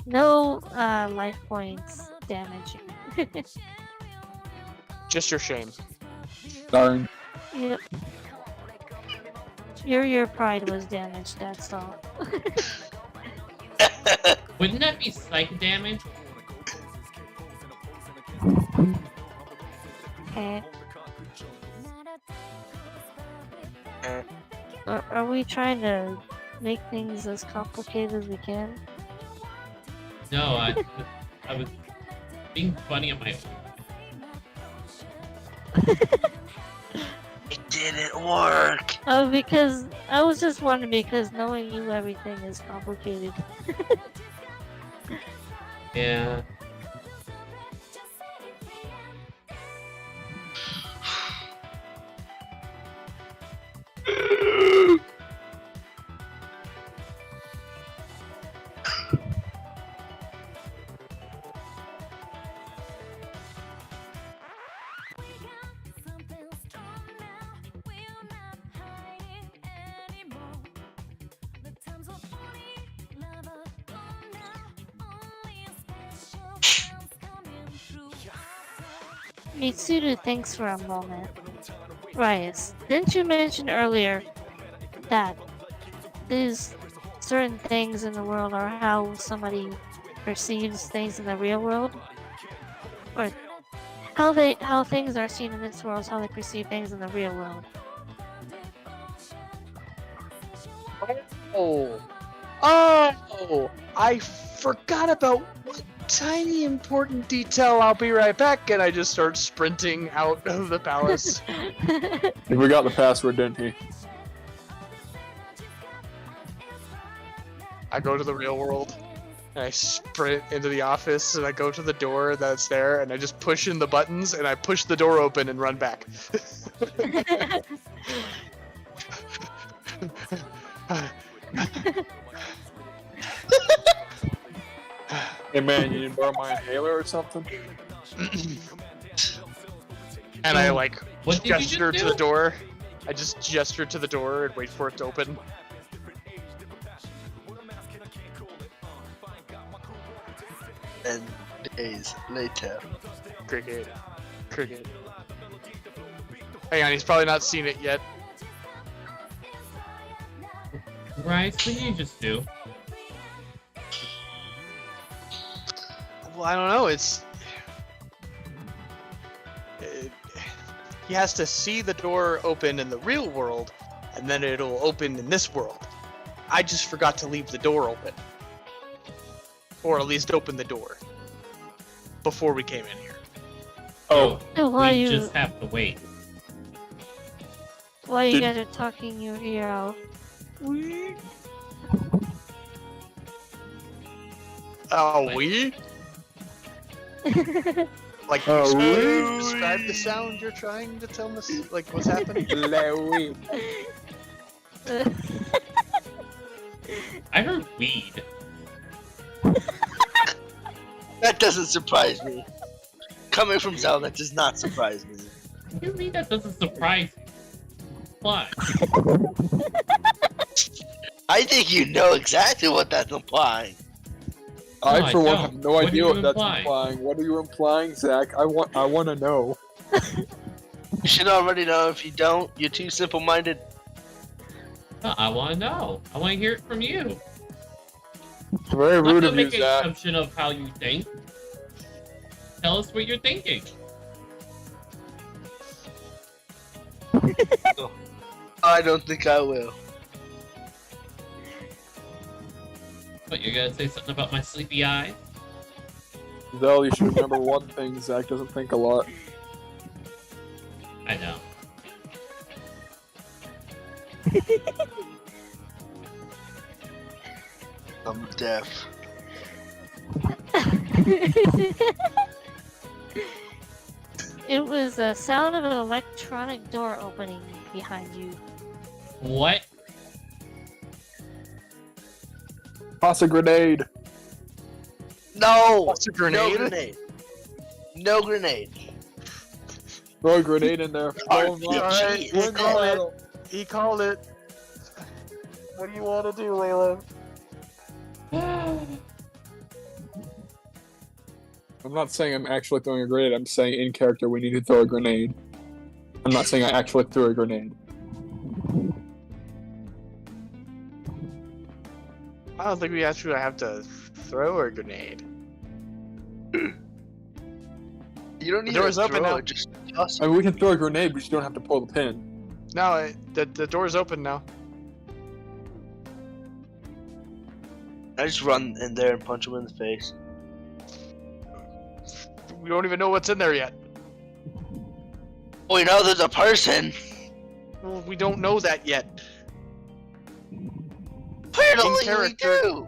No life points damage. Just your shame. Darn. Yep. Your pride was damaged, that's all. Wouldn't that be psych damage? Okay. Are we trying to make things as complicated as we can? No, I was being funny on my It didn't work. Oh, because I was just wondering because knowing you everything is complicated. Yeah. Mitsuru thinks for a moment. Rias, didn't you mention earlier that there's certain things in the world are how somebody perceives things in the real world? Or how things are seen in this world is how they perceive things in the real world. Oh, I forgot about what tiny important detail. I'll be right back, and I just start sprinting out of the palace. We got the password, didn't he? I go to the real world, and I sprint into the office, and I go to the door that's there, and I just push in the buttons, and I push the door open and run back. Hey man, you need to borrow my inhaler or something? And I like What did you gesture just to do? the door. I just gesture to the door and wait for it to open. And days later. Cricket. Cricket. Hang on, he's probably not seen it yet. Right, what do you just do? Well, I don't know. He has to see the door open in the real world, and then it'll open in this world. I just forgot to leave the door open. Or at least open the door. Before we came in here. Oh, So while We you just have to wait. guys are talking your ear out. Oh, Wait. we? Like, Oh, describe the sound you're trying to tell us, like, what's happening? I heard weed. That doesn't surprise me. Coming from Zell, that does not surprise me. What do you mean that doesn't surprise you? Why? I think you know exactly what that's implying. I I for one don't. have no What are idea you what that's implying? implying. What are you implying, Zach? I want to know. You should already know. If you don't, you're too simple-minded. No, I want to know. I want to hear it from you. It's very I'm not rude gonna of you, make an Zach. assumption of how you think. Tell us what you're thinking. I don't think I will. What, you're gonna say something about my sleepy eyes? Zell, you should remember one thing. Zach doesn't think a lot. I know. I'm deaf. It was a sound of an electronic door opening behind you. What? Toss a grenade. No! What's a No grenade? grenade. No grenade. Throw a grenade in there. Throw 'em RPG. up. Alright, He Win the called it. battle. He called it. What do you want to do, Layla? I'm not saying I'm actually throwing a grenade. I'm saying in character we need to throw a grenade. I'm not saying I actually threw a grenade. I don't think we actually have to throw a grenade. You don't need door's to open throw now. it, just toss I it. mean, we can throw a grenade, but you don't have to pull the pin. No, the door's open now. I just run in there and punch him in the face. We don't even know what's in there yet. We know there's a person. Well, we don't know that yet. Apparently we character. do.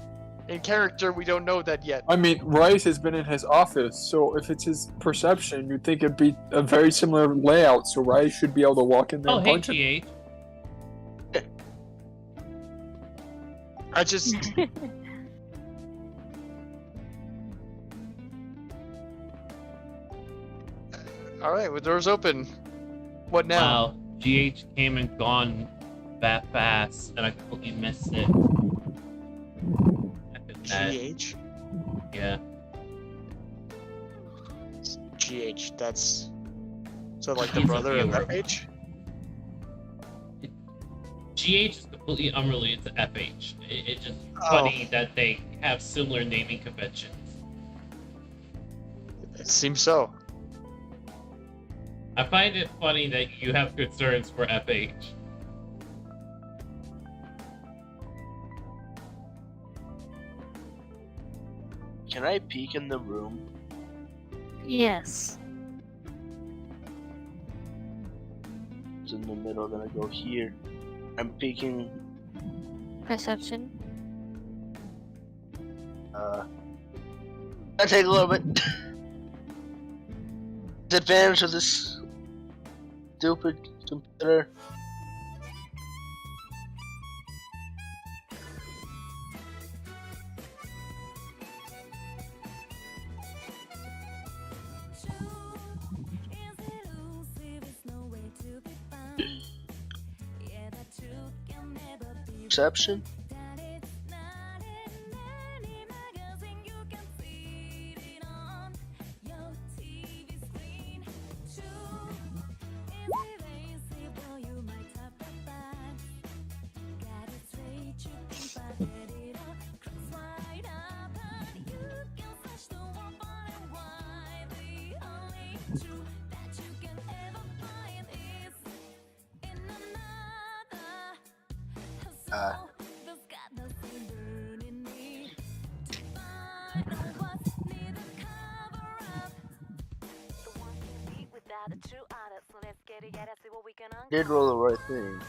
In character, we don't know that yet. I mean, Rice has been in his office, so if it's his perception, you'd think it'd be a very similar layout, so Rice should be able to walk in there Oh, and hey, punch him. GH. I just. Alright, well, door's open. What now? Wow, GH came and gone that fast, and I completely missed it. I did that. GH? Yeah. GH, that's. So, like, the He's a brother of viewer. FH? GH is completely unrelated to FH. It's just Oh. funny that they have similar naming conventions. It seems so. I find it funny that you have concerns for FH. Can I peek in the room? Yes. It's in the middle, then I go here. I'm peeking. Perception. I take a little bit. Advantage of this stupid computer. Perception? Did roll the right thing.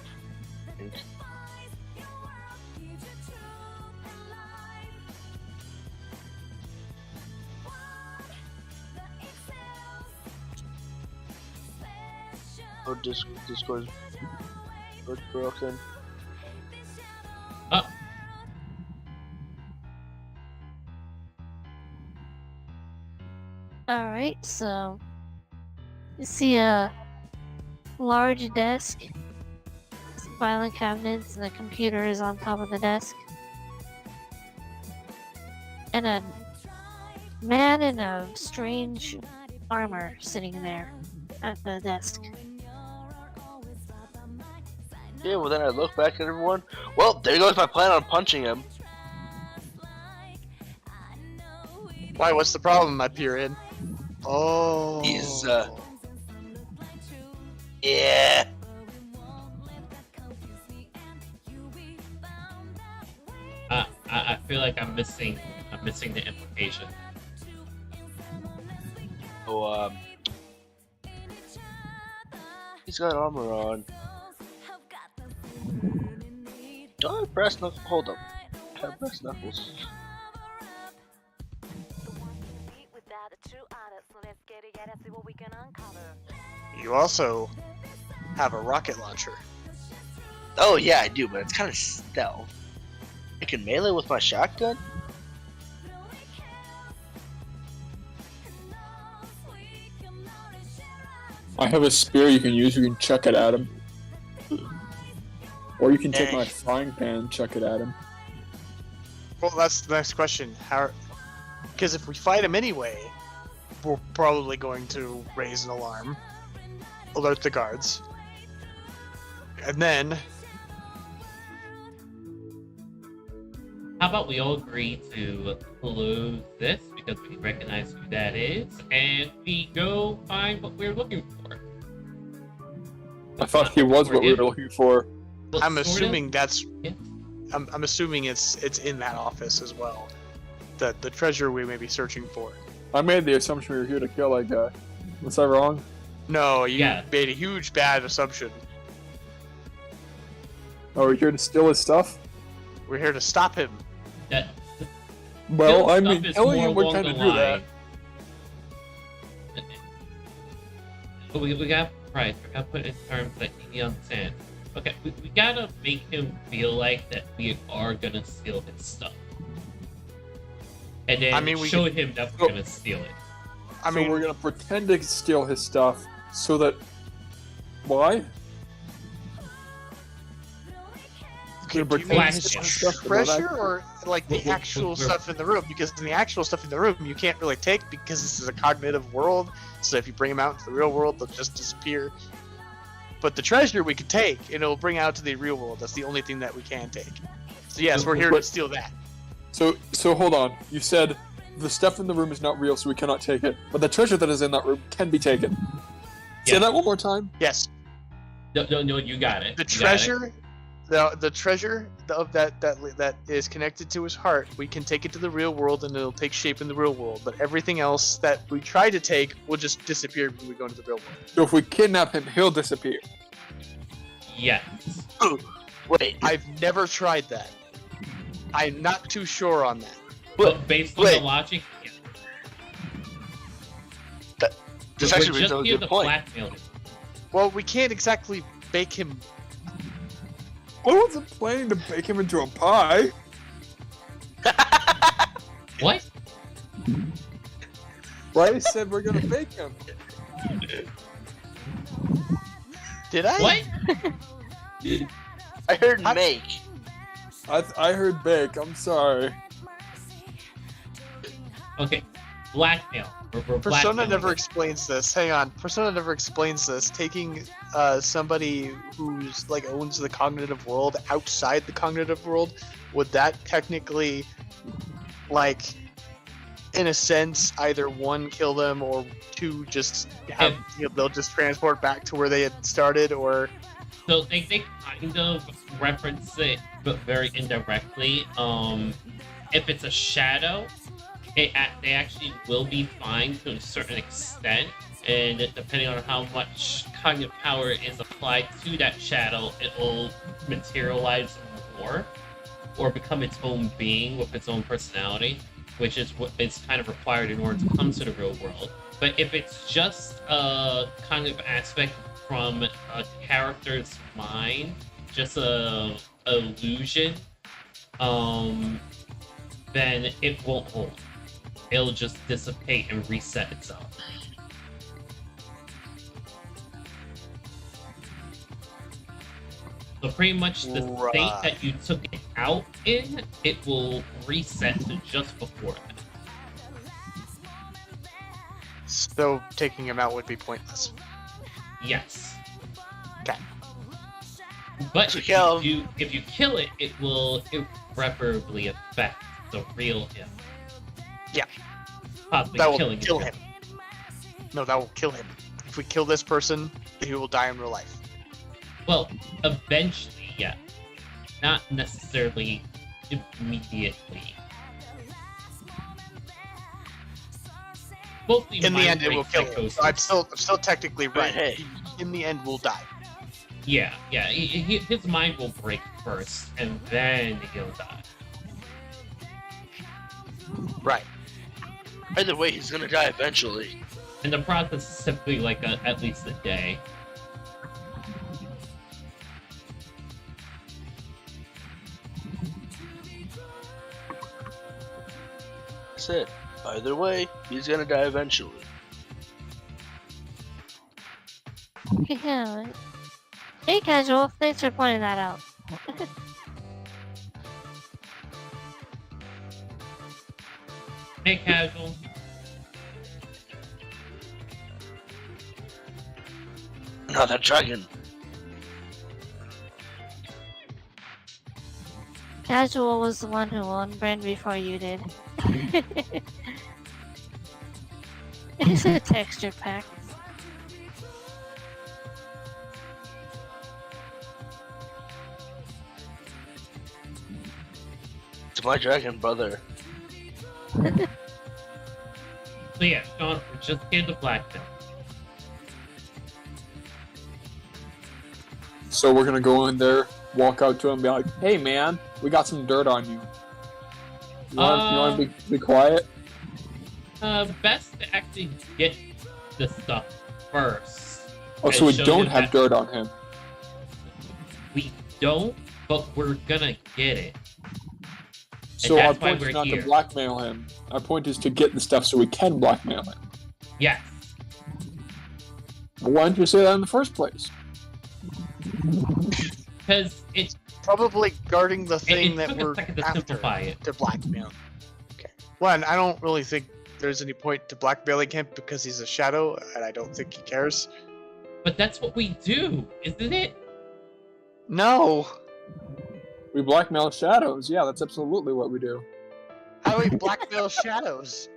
Oh, Discord's broken. Alright, so you see a large desk, some filing cabinets, and a computer is on top of the desk. And a man in a strange armor sitting there at the desk. Yeah, well then I look back at everyone. Well, there goes my plan on punching him. Why, what's the problem? I peer in. Oh. He's, yeah. I feel like I'm missing the implication. Oh, he's got armor on. Do I have brass knuckles? Hold up. I have brass knuckles. You also have a rocket launcher. Oh yeah, I do, but it's kind of stealth. I can melee with my shotgun? I have a spear you can use, you can chuck it at him. Or you can take Eh. my frying pan and chuck it at him. Well, that's the next question. How? Because if we fight him anyway, we're probably going to raise an alarm, alert the guards, and then How about we all agree to close this because we recognize who that is, and we go find what we're looking for. I thought he was what we were looking for. Well, I'm sort of. assuming that's. Yeah. I'm assuming it's in that office as well. The treasure we may be searching for. I made the assumption we were here to kill that guy. Was I wrong? No, you Yeah. made a huge bad assumption. Are we here to steal his stuff? We're here to stop him. That Well, I stuff mean, is telling more him we're along trying the to do that. line. We gotta price. We gotta put it in terms that he understands. Okay, we gotta make him feel like that we are gonna steal his stuff, and then I mean, we show could- him that we're gonna steal it. I mean, so we're gonna pretend to steal his stuff so that. Why? could We're you Black mean stuff, just but not treasure actual- or like the We're- actual we're- stuff in the room? Because in the actual stuff in the room, you can't really take because this is a cognitive world. So if you bring them out into the real world, they'll just disappear. But the treasure we can take, and it'll bring out to the real world. That's the only thing that we can take. So yes, we're here to steal that. So hold on. You said the stuff in the room is not real, so we cannot take it. But the treasure that is in that room can be taken. Yeah. Say that one more time. Yes, No, you got it. the You got it. treasure, the treasure of that is connected to his heart. We can take it to the real world, and it'll take shape in the real world. But everything else that we try to take will just disappear when we go into the real world. So if we kidnap him, he'll disappear. Yes. Wait, I've never tried that. I'm not too sure on that. But based on wait. the logic, yeah. this We're actually brings just up a here good to point. blackmail him. Well, we can't exactly bake him. I wasn't planning to bake him into a pie. What? Right? I said we're gonna bake him. Did I? What? I heard I- make. I heard bake. I'm sorry. Okay. Blackmail. We're Persona blackmailing never him. explains this. Hang on. Persona never explains this. Taking somebody who's like owns the cognitive world outside the cognitive world, would that technically, like, in a sense, either one kill them or two just have they'll just transport back to where they had started, or So they kind of reference it, but very indirectly. If it's a shadow, they actually will be fine to a certain extent, and depending on how much cognitive power is applied to that shadow, it will materialize more, or become its own being with its own personality, which is what is kind of required in order to come to the real world. But if it's just a cognitive aspect from a character's mind, just a illusion, then it won't hold. It'll just dissipate and reset itself. So pretty much the state that you took it out in, it will reset to just before that. so taking him out would be pointless. Yes. Okay. But So if kill you kill it, it will irreparably affect the real him. Yeah. Possibly That will killing kill him. No, that will kill him. If we kill this person, he will die in real life. Well, eventually, yeah. Not necessarily immediately. Mostly In the mind end, it break will kill him. psychosis. So I'm still technically right. Hey. He, in the end, will die. Yeah. His mind will break first, and then he'll die. Right. Either way, he's gonna die eventually. And the process is simply like at least a day. That's it. Either way, he's gonna die eventually. Yeah. Hey, Casual. Thanks for pointing that out. Hey, casual. No, that dragon. Casual was the one who won brand before you did. It's a texture pack. It's my dragon brother. So yeah, Sean, we just gave the black belt. So we're gonna go in there, walk out to him, and be like, "Hey, man, we got some dirt on you. You want to be quiet?" Best to actually get the stuff first. Oh, so we show don't him have that- dirt on him. We don't, but we're gonna get it. So our that's why point is we're not here. to blackmail him. Our point is to get the stuff so we can blackmail him. Yes. Well, why didn't you say that in the first place? Because it's Probably guarding the thing it that took a we're second to after simplify it. to blackmail. Okay. One, I don't really think there's any point to blackmailing him because he's a shadow, and I don't think he cares. But that's what we do, isn't it? No. We blackmail shadows. Yeah, that's absolutely what we do. How do we blackmail shadows?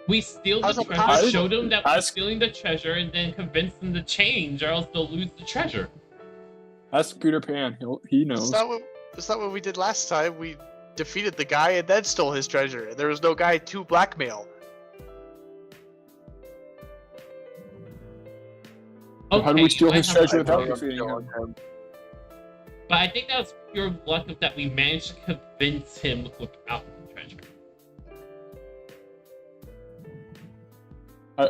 We steal How's the that treasure, possible? show them that we're Ask- stealing the treasure, and then convince them to change, or else they'll lose the treasure. Ask Peter Pan. He That's knows. not what we did last time. We defeated the guy and then stole his treasure. There was no guy to blackmail. How do we steal you might his have treasure a without point. defeating him? But I think that was pure luck that we managed to convince him without the treasure.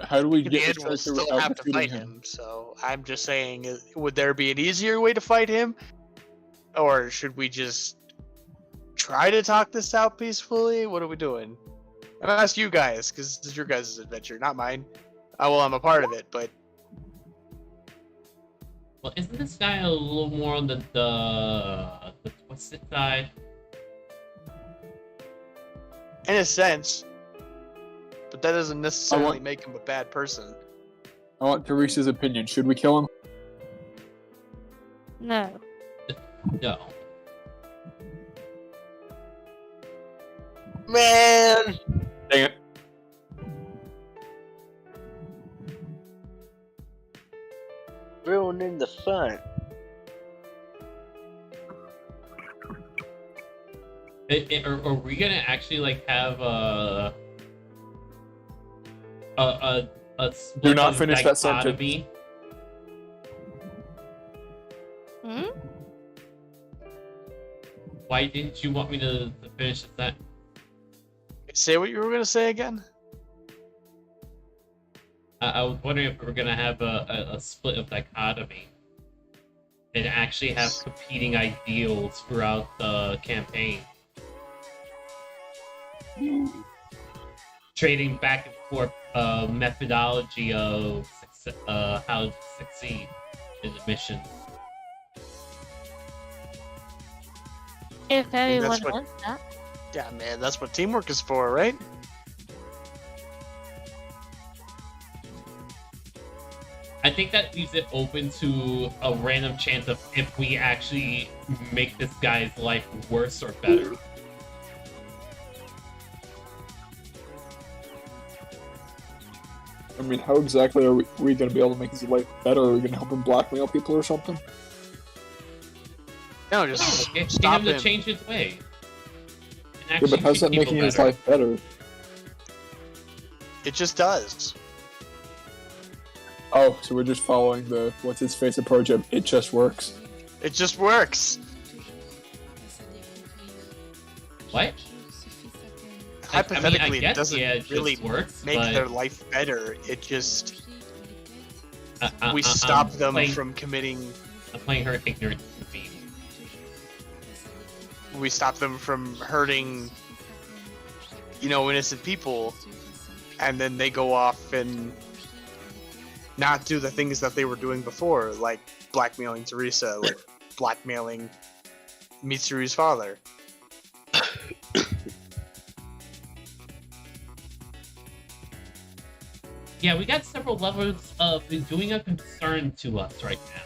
How do we In the get the end, we'll treasure still without have to defeating fight him? him. So I'm just saying, would there be an easier way to fight him? Or should we just try to talk this out peacefully? What are we doing? I'm gonna ask you guys, because this is your guys' adventure, not mine. Well, I'm a part of it, but Well, isn't this guy a little more on the twisted side? in a sense. But that doesn't necessarily want- make him a bad person. I want Teresa's opinion. Should we kill him? No. No. Man! Dang it. Ruining the fun. Are we gonna actually like have a split Do not of finish that dichotomy? Hmm? Why didn't you want me to finish that? Say what you were gonna say again? I was wondering if we were gonna have a split of dichotomy and actually have competing ideals throughout the campaign. Trading back and forth methodology of how to succeed in the mission. If everyone what- wants that. Yeah, man, that's what teamwork is for, right? I think that leaves it open to a random chance of if we actually make this guy's life worse or better. I mean, how exactly are we going to be able to make his life better? Are we going to help him blackmail people or something? No, just Get stop him to him. change his way. And Yeah, actually but how's treat that people making his better. life better? It just does. Oh, so we're just following the what's-his-face approach of it just works. It just works. What? Hypothetically, I mean, I guess, it doesn't yeah, it just really works, make but, their life better. It just we I'm stop them playing- from committing. I'm playing her ignorant beat. We stop them from hurting, innocent people, and then they go off and not do the things that they were doing before, like blackmailing Teresa, like blackmailing Mitsuru's father. Yeah, we got several levels of doing a concern to us right now.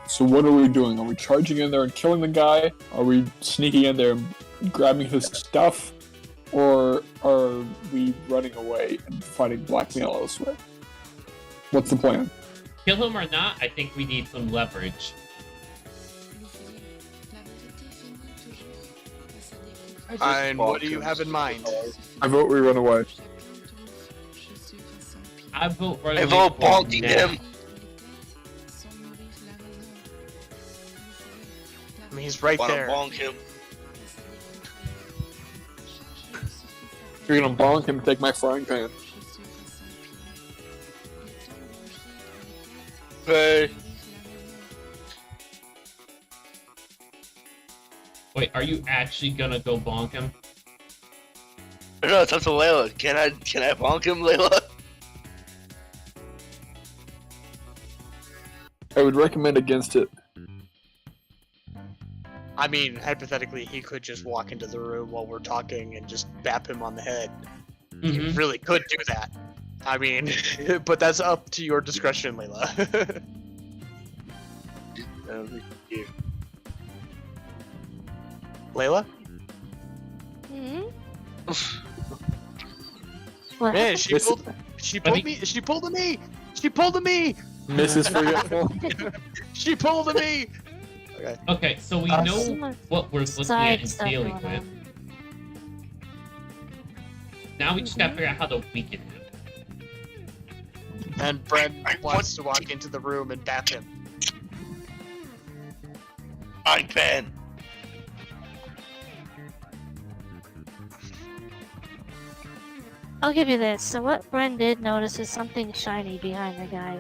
So what are we doing? Are we charging in there and killing the guy? Are we sneaking in there and grabbing his stuff? Or are we running away and fighting blackmail elsewhere? What's the plan? Kill him or not, I think we need some leverage. And what do you have in mind? I vote we run away. I vote right I away vote for bonking now. him. I mean, he's right Wanna there. bonk him. You're gonna bonk him and take my frying pan. Hey. Wait, are you actually gonna go bonk him? No, it's up to Layla. Can I bonk him, Layla? I would recommend against it. I mean, hypothetically, he could just walk into the room while we're talking and just bap him on the head. He Mhm. really could do that. I mean, but that's up to your discretion, Layla. Layla? Hmm? What? Man, she This- pulled think- me. She pulled a me. She pulled a me. Mrs. Forgetful. She pulled a me. Okay. Okay, so we Uh, know Some what we're looking side at and stuff dealing going with. on. Now we just gotta figure out how to weaken him. And Brent wants to walk into the room and bap him. Frying pan. I'll give you this. So what Bren did notice is something shiny behind the guy.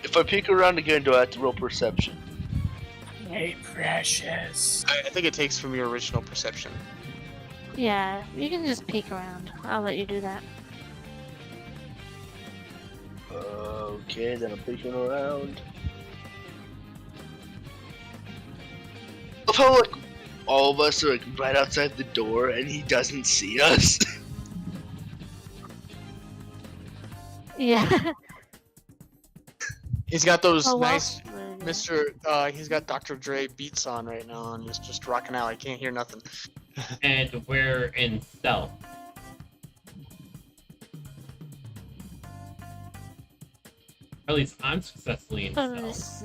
If I peek around again, do I have to roll perception? Hey, precious. I think it takes from your original perception. Yeah, you can just peek around. I'll let you do that. Okay, then I'm peeking around. Love how like all of us are like right outside the door and he doesn't see us. Yeah. He's got those Oh, well, nice yeah. Mr. He's got Dr. Dre beats on right now and he's just rocking out. I can't hear nothing. And we're in stealth. Or at least I'm successfully in So stealth. this,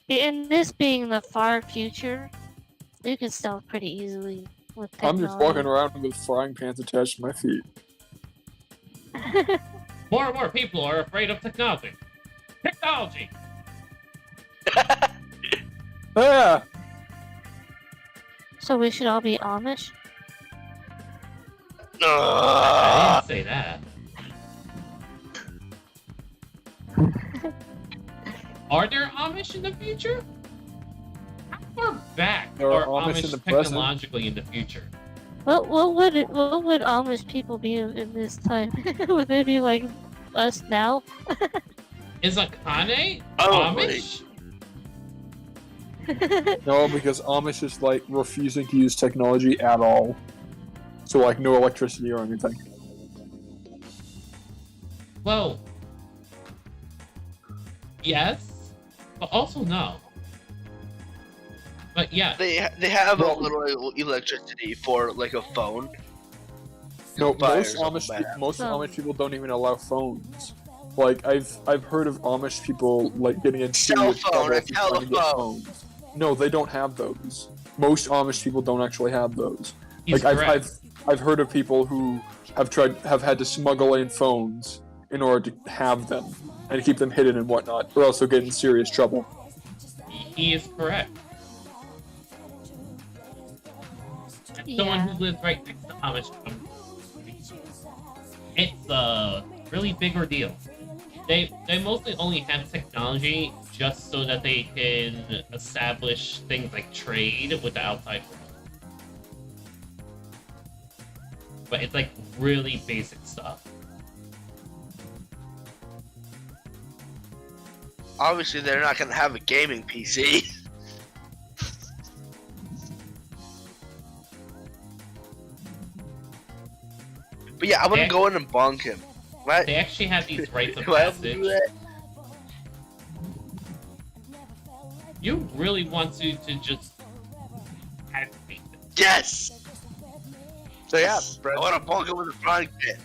in this being the far future, you can stealth pretty easily with I'm technology. just walking around with frying pans attached to my feet. More and more people are afraid of technology. Technology! Ah! So we should all be Amish? I didn't say that. Are there Amish in the future? How far back There are are Amish in Amish the present. technologically in the future? What would Amish people be in this time? Would they be like us now? Is Akane Probably. Amish? No, because Amish is like refusing to use technology at all. So like no electricity or anything. Well, yes, but also no. But yeah, They have a Well- little electricity for like a phone. No, Fires most on Amish that. most Oh. Amish people don't even allow phones. Like I've heard of Amish people like getting in Cell serious phone, trouble a if you're trying to get telephone. phones. No, they don't have those. Most Amish people don't actually have those. he's Like correct. I've heard of people who have had to smuggle in phones in order to have them and keep them hidden and whatnot, or else they'll get in serious trouble. He is correct. Someone Yeah. who lives right next to Amish. It's a really big ordeal. They mostly only have technology just so that they can establish things like trade with the outside world. But it's like really basic stuff. Obviously, they're not gonna have a gaming PC. But yeah, I want to Yeah. go in and bonk him. Right? They actually have these rites of Do I have to do passage. that? You really want to just activate it. Yes! So yeah, I Brent, want to bonk him with a frying pan.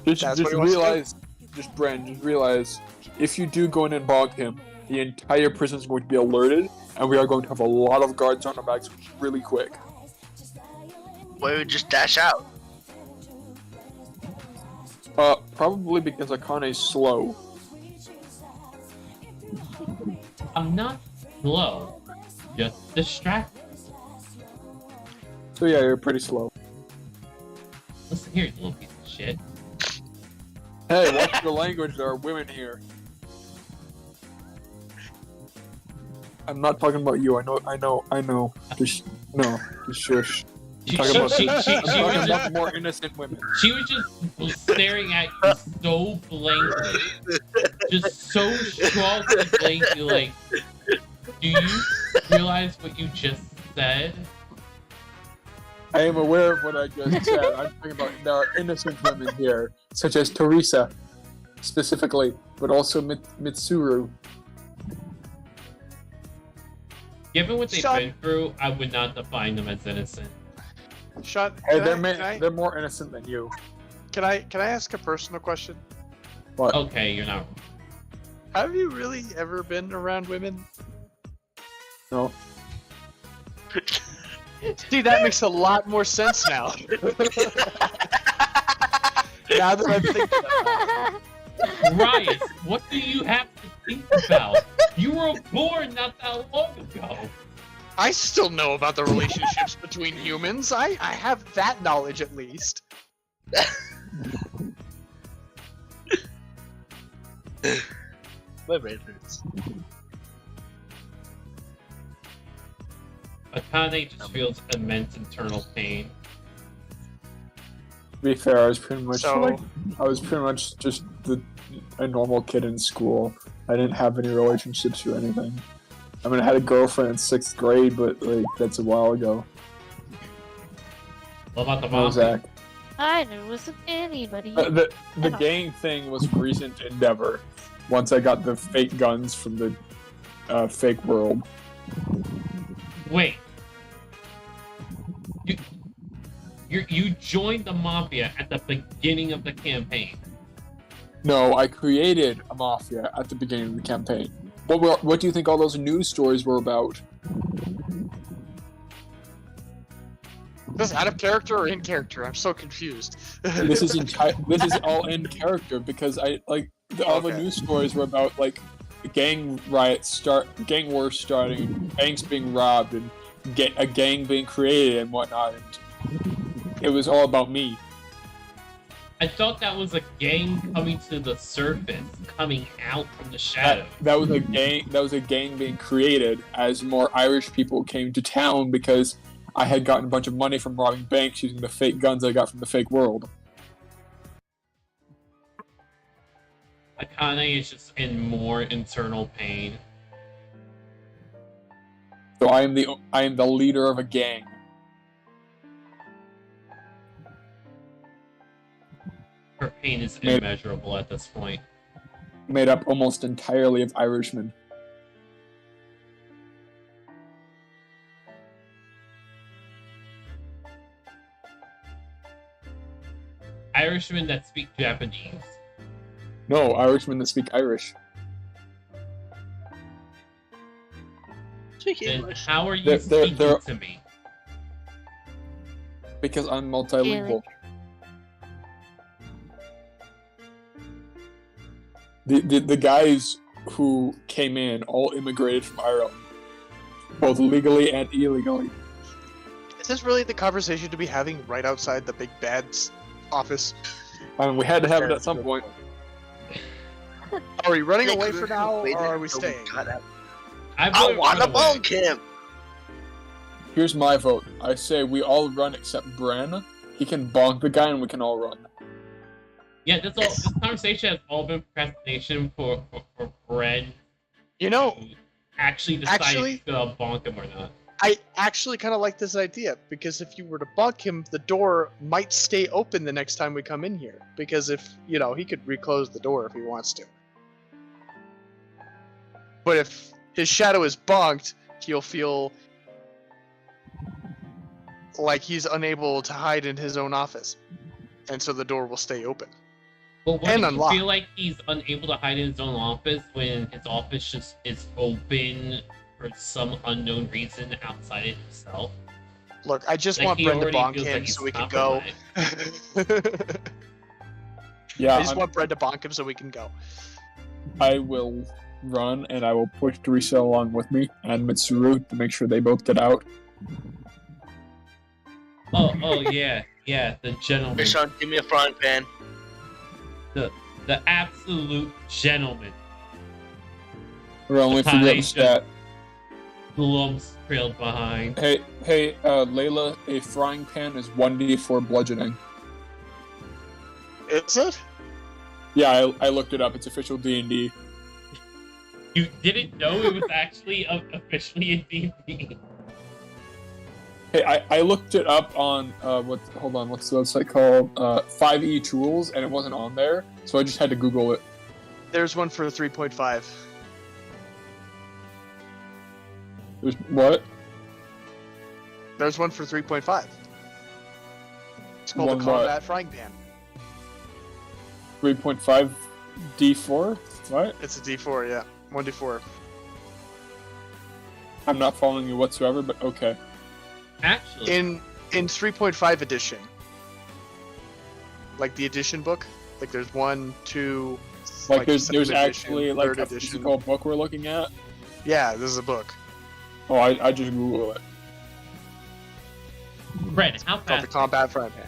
Just That's what he wants to do? realize, just Bren, just realize, if you do go in and bonk him, the entire prison is going to be alerted, and we are going to have a lot of guards on our backs really quick. Why would we just dash out? Probably because Akane's slow. I'm not slow, just distracted. So yeah, you're pretty slow. Listen here, you little piece of shit. Hey, watch your language, there are women here. I'm not talking about you, I know. Just shush. She I'm talking was about just, more innocent women. she was just staring at you so blankly. Just so strongly blankly, like, do you realize what you just said? I am aware of what I just said. I'm talking about there are innocent women here, such as Teresa, specifically, but also Mitsuru. Given what they've Shut- been through, I would not define them as innocent. Shut. Hey, Can I they're more innocent than you. ask a personal question? What? Okay, you're not. Have you really ever been around women? No. See, that makes a lot more sense now. Now that I'm thinking about it. Riot, what do you have to think about? You were born not that long ago. I still know about the relationships between humans. I have that knowledge at least. My brain hurts. Akane just feels immense internal pain. To be fair, I was pretty much So- just a normal kid in school. I didn't have any relationships or anything. I mean, I had a girlfriend in 6th grade, but like that's a while ago. What about the How was mom? that? I knew it wasn't anybody. The gang thing was a recent endeavor. Once I got the fake guns from the fake world. Wait. You joined the mafia at the beginning of the campaign. No, I created a mafia at the beginning of the campaign. What do you think all those news stories were about? This out of character or in character? I'm so confused. This is all in character because all the Okay. news stories were about like gang wars starting, banks being robbed, and a gang being created and whatnot. And it was all about me. I thought that was a gang coming to the surface, coming out from the shadows. That was a gang. That was a gang being created as more Irish people came to town because I had gotten a bunch of money from robbing banks using the fake guns I got from the fake world. Akane is just in more internal pain. So I am the leader of a gang. Her pain is Maybe. immeasurable at this point. Made up almost entirely of Irishmen. Irishmen that speak Japanese. No, Irishmen that speak Irish. Speak Then English. how are you They're- speaking they're- to me? Because I'm multilingual. The guys who came in all immigrated from Ireland, both legally and illegally. Is this really the conversation to be having right outside the big bad's office? I mean, we had to have it at some point. Are we running They away could've for now, waited or are we until staying? got out. I I voted want to run away. bonk him. Here's my vote. I say we all run except Bren. He can bonk the guy and we can all run. Yeah, that's all. This conversation has all been procrastination for Bren You know, to actually decide Actually- if he's gonna bonk him or not. I actually kind of like this idea because if you were to bunk him, the door might stay open the next time we come in here. Because if, he could reclose the door if he wants to. But if his shadow is bunked, he'll feel like he's unable to hide in his own office. And so the door will stay open. But And wouldn't you unlock. feel like he's unable to hide in his own office when his office just is open for some unknown reason outside of himself? Look, I just Like, want he Brent to already bonk feels like him he's so we can go. compromised. Yeah, I just want Brent to bonk him so we can go. I will run and I will push Teresa along with me and Mitsuru to make sure they both get out. Oh yeah, the gentleman, Hey, Sean, give me a frying pan. the absolute gentleman. We're only Behind figure out the just- stat. Lumps trailed behind. Hey, Layla, a frying pan is 1d4 bludgeoning. Is it? Yeah, I looked it up. It's official D&D. You didn't know it was actually officially in D&D. Hey, I looked it up on what's the website called? 5e Tools, and it wasn't on there, so I just had to Google it. There's one for 3.5. There's what? There's one for 3.5. It's called One the what? Combat Frying Pan. 3.5 D4? What? It's a D4, yeah. 1D4. I'm not following you whatsoever, but okay. Actually, In 3.5 edition. Like the edition book. Like there's 1, 2. Like there's second actually edition, like third a edition. physical book we're looking at. Yeah, this is a book. Oh, I just Google it. Brent, how Called the fast? Combat Frying Pan.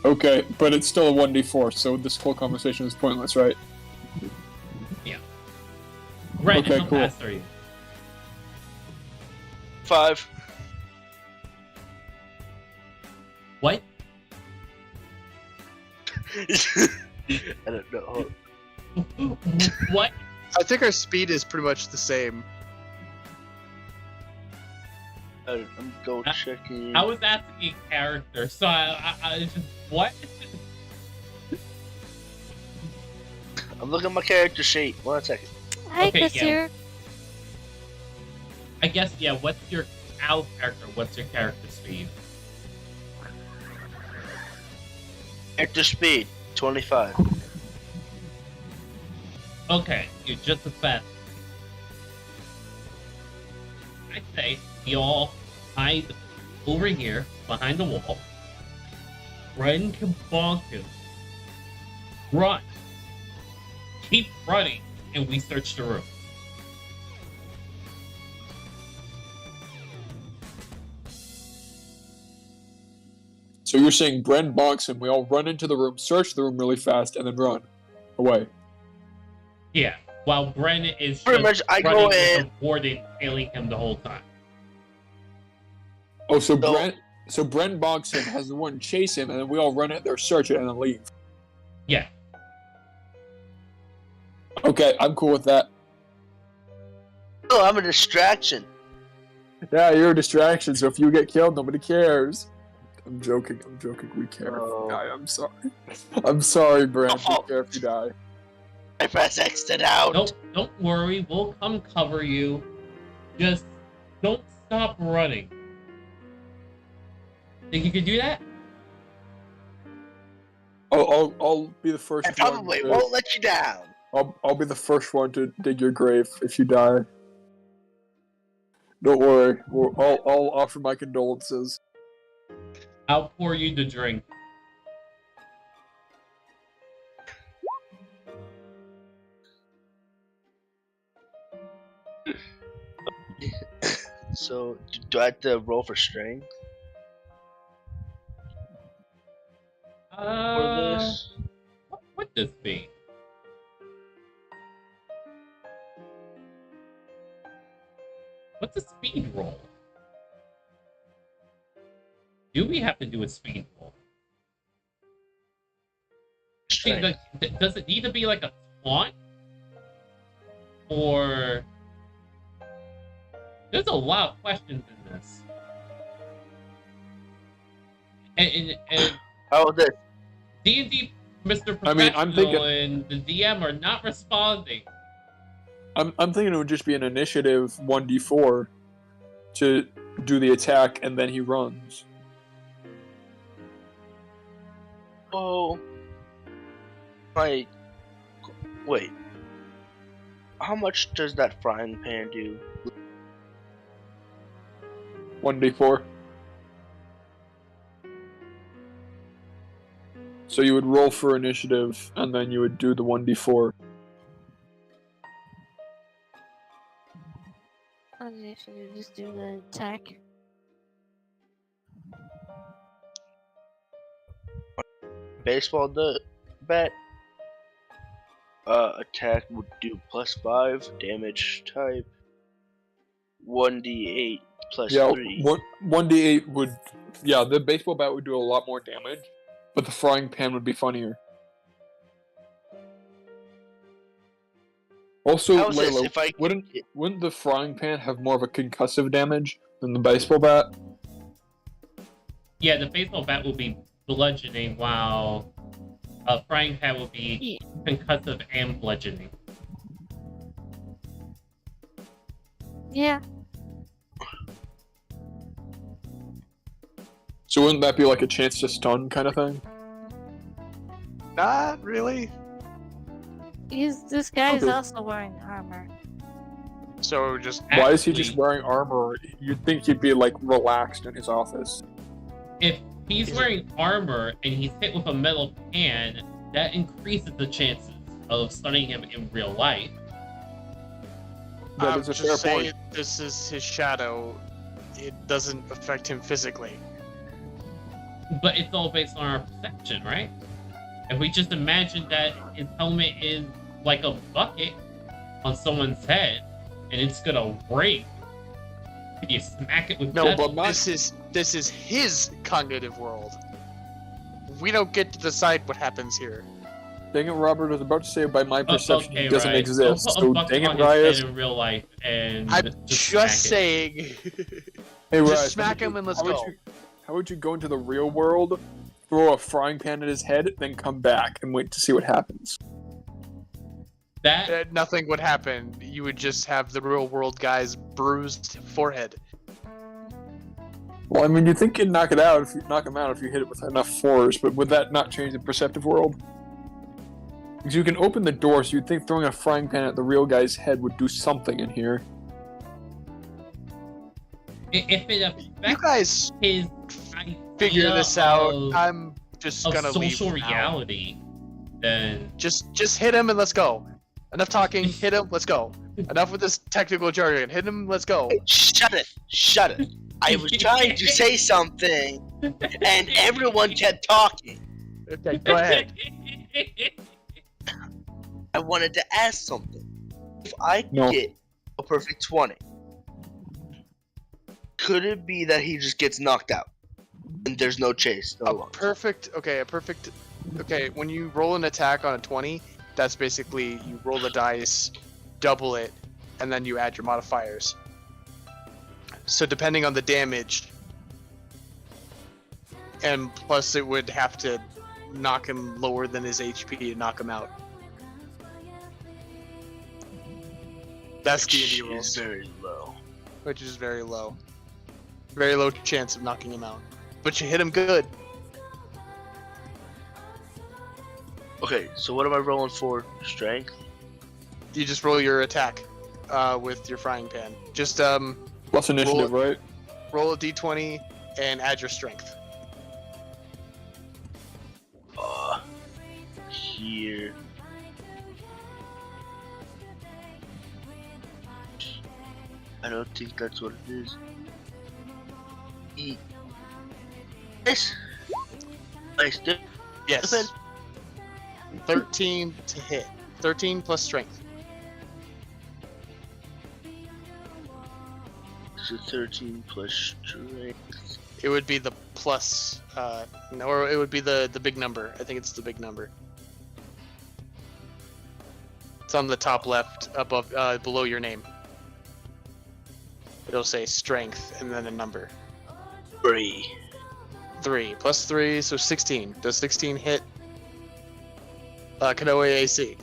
Okay, but it's still a 1d4, so this whole conversation is pointless, right? Brent, Okay, how cool. fast are you? 5. What? I don't know. What? I think our speed is pretty much the same. I'm go checking. I was asking a character, so I just what? I'm looking at my character sheet. 1 second. Hi, Okay, Chris yeah. here. I guess yeah. What's your character? What's your character speed? Character speed 25. Okay, you're just as fast. I'd say we all hide over here behind the wall. Run can bonk him. Run. Keep running, and we search the room. So you're saying Bren bonks him, we all run into the room, search the room really fast, and then run away. Yeah, while Bren is Pretty just much, I running go with in. the warden tailing him the whole time. Oh, so So- Bren bonks him, has the one chase him, and then we all run in there, search it, and then leave. Yeah. Okay, I'm cool with that. Oh, I'm a distraction. Yeah, you're a distraction, so if you get killed, nobody cares. I'm joking, we care if Oh. you die, I'm sorry. I'm sorry, Bren, Oh. we care if you die. I press exit out. Don't worry, we'll come cover you. Just don't stop running. Think you could do that? I'll be the first I probably one. won't let you down. I'll be the first one to dig your grave if you die. Don't worry, I'll offer my condolences. I'll pour you the drink. So, do I have to roll for strength for this? What would this be? What's a speed roll? Do we have to do a speed roll? See, Strength. does it need to be like a taunt? Or there's a lot of questions in this. And How about this? D&D Mr. I mean, Professional I'm thinking- and the DM are not responding. I'm thinking it would just be an initiative 1d4 to do the attack, and then he runs. Oh, like, wait. How much does that frying pan do? 1d4. So you would roll for initiative, and then you would do the 1d4. Okay, should we just do the attack? Baseball bat. Attack would do +5 damage type. 1d8 plus Yeah, 3. 1d8 would... Yeah, the baseball bat would do a lot more damage, but the frying pan would be funnier. Also, How's this? Layla, If I wouldn't the frying pan have more of a concussive damage than the baseball bat? Yeah, the baseball bat will be bludgeoning, while a frying pan will be concussive and bludgeoning. Yeah. So wouldn't that be like a chance to stun kind of thing? Not really. This guy is Okay. also wearing armor. So just Why is he just Actually, wearing armor? You'd think he'd be like relaxed in his office. if he's wearing armor and he's hit with a metal pan, that increases the chances of stunning him in real life. That I'm is a just fair saying point. this is his shadow. It doesn't affect him physically. But it's all based on our perception, right? If we just imagine that his helmet is like a bucket on someone's head and it's gonna break, if you smack it with No, metal, but this is his cognitive world. We don't get to decide what happens here. Dang it, Robert, I was about to say by my perception okay, he doesn't right. exist. Don't put So a bucket dang it, on his Riot. head in real life and I'm just just smack it. saying. Hey, Riot, Just smack him and let's go. How would you go into the real world, throw a frying pan at his head, then come back and wait to see what happens? That Nothing would happen. You would just have the real world guy's bruised forehead. Well, I mean, you think you'd knock him out if you hit it with enough force, but would that not change the perceptive world? Because you can open the door, so you'd think throwing a frying pan at the real guy's head would do something in here. if it You affects guys his figure idea this out. of, I'm just of gonna leave social now. reality, then Just hit him and let's go. Enough talking. Hit him. Let's go. Enough with this technical jargon. Hit him. Let's go. Shut it! Shut it! I was trying to say something, and everyone kept talking. Okay, go ahead. I wanted to ask something. If I No. get a perfect 20, could it be that he just gets knocked out and there's no chase? No A loss? perfect. Okay, when you roll an attack on a 20, that's basically you roll the dice, double it, and then you add your modifiers. So depending on the damage, and plus it would have to knock him lower than his HP to knock him out. That's Which D&D is rules, very low. which is very low. Very low chance of knocking him out. But you hit him good. Okay, so what am I rolling for? Strength? You just roll your attack with your frying pan. Just Plus initiative, right? roll a d20 and add your strength. Here. I don't think that's what it is. Nice. Nice. Yes. Okay. 13 to hit. 13 plus strength. So 13 plus strength. It would be the plus, or it would be the big number. I think it's the big number. It's on the top left, above, below your name. It'll say strength and then a number. 3. 3 plus 3, so 16. Does 16 hit? Kanoe AC.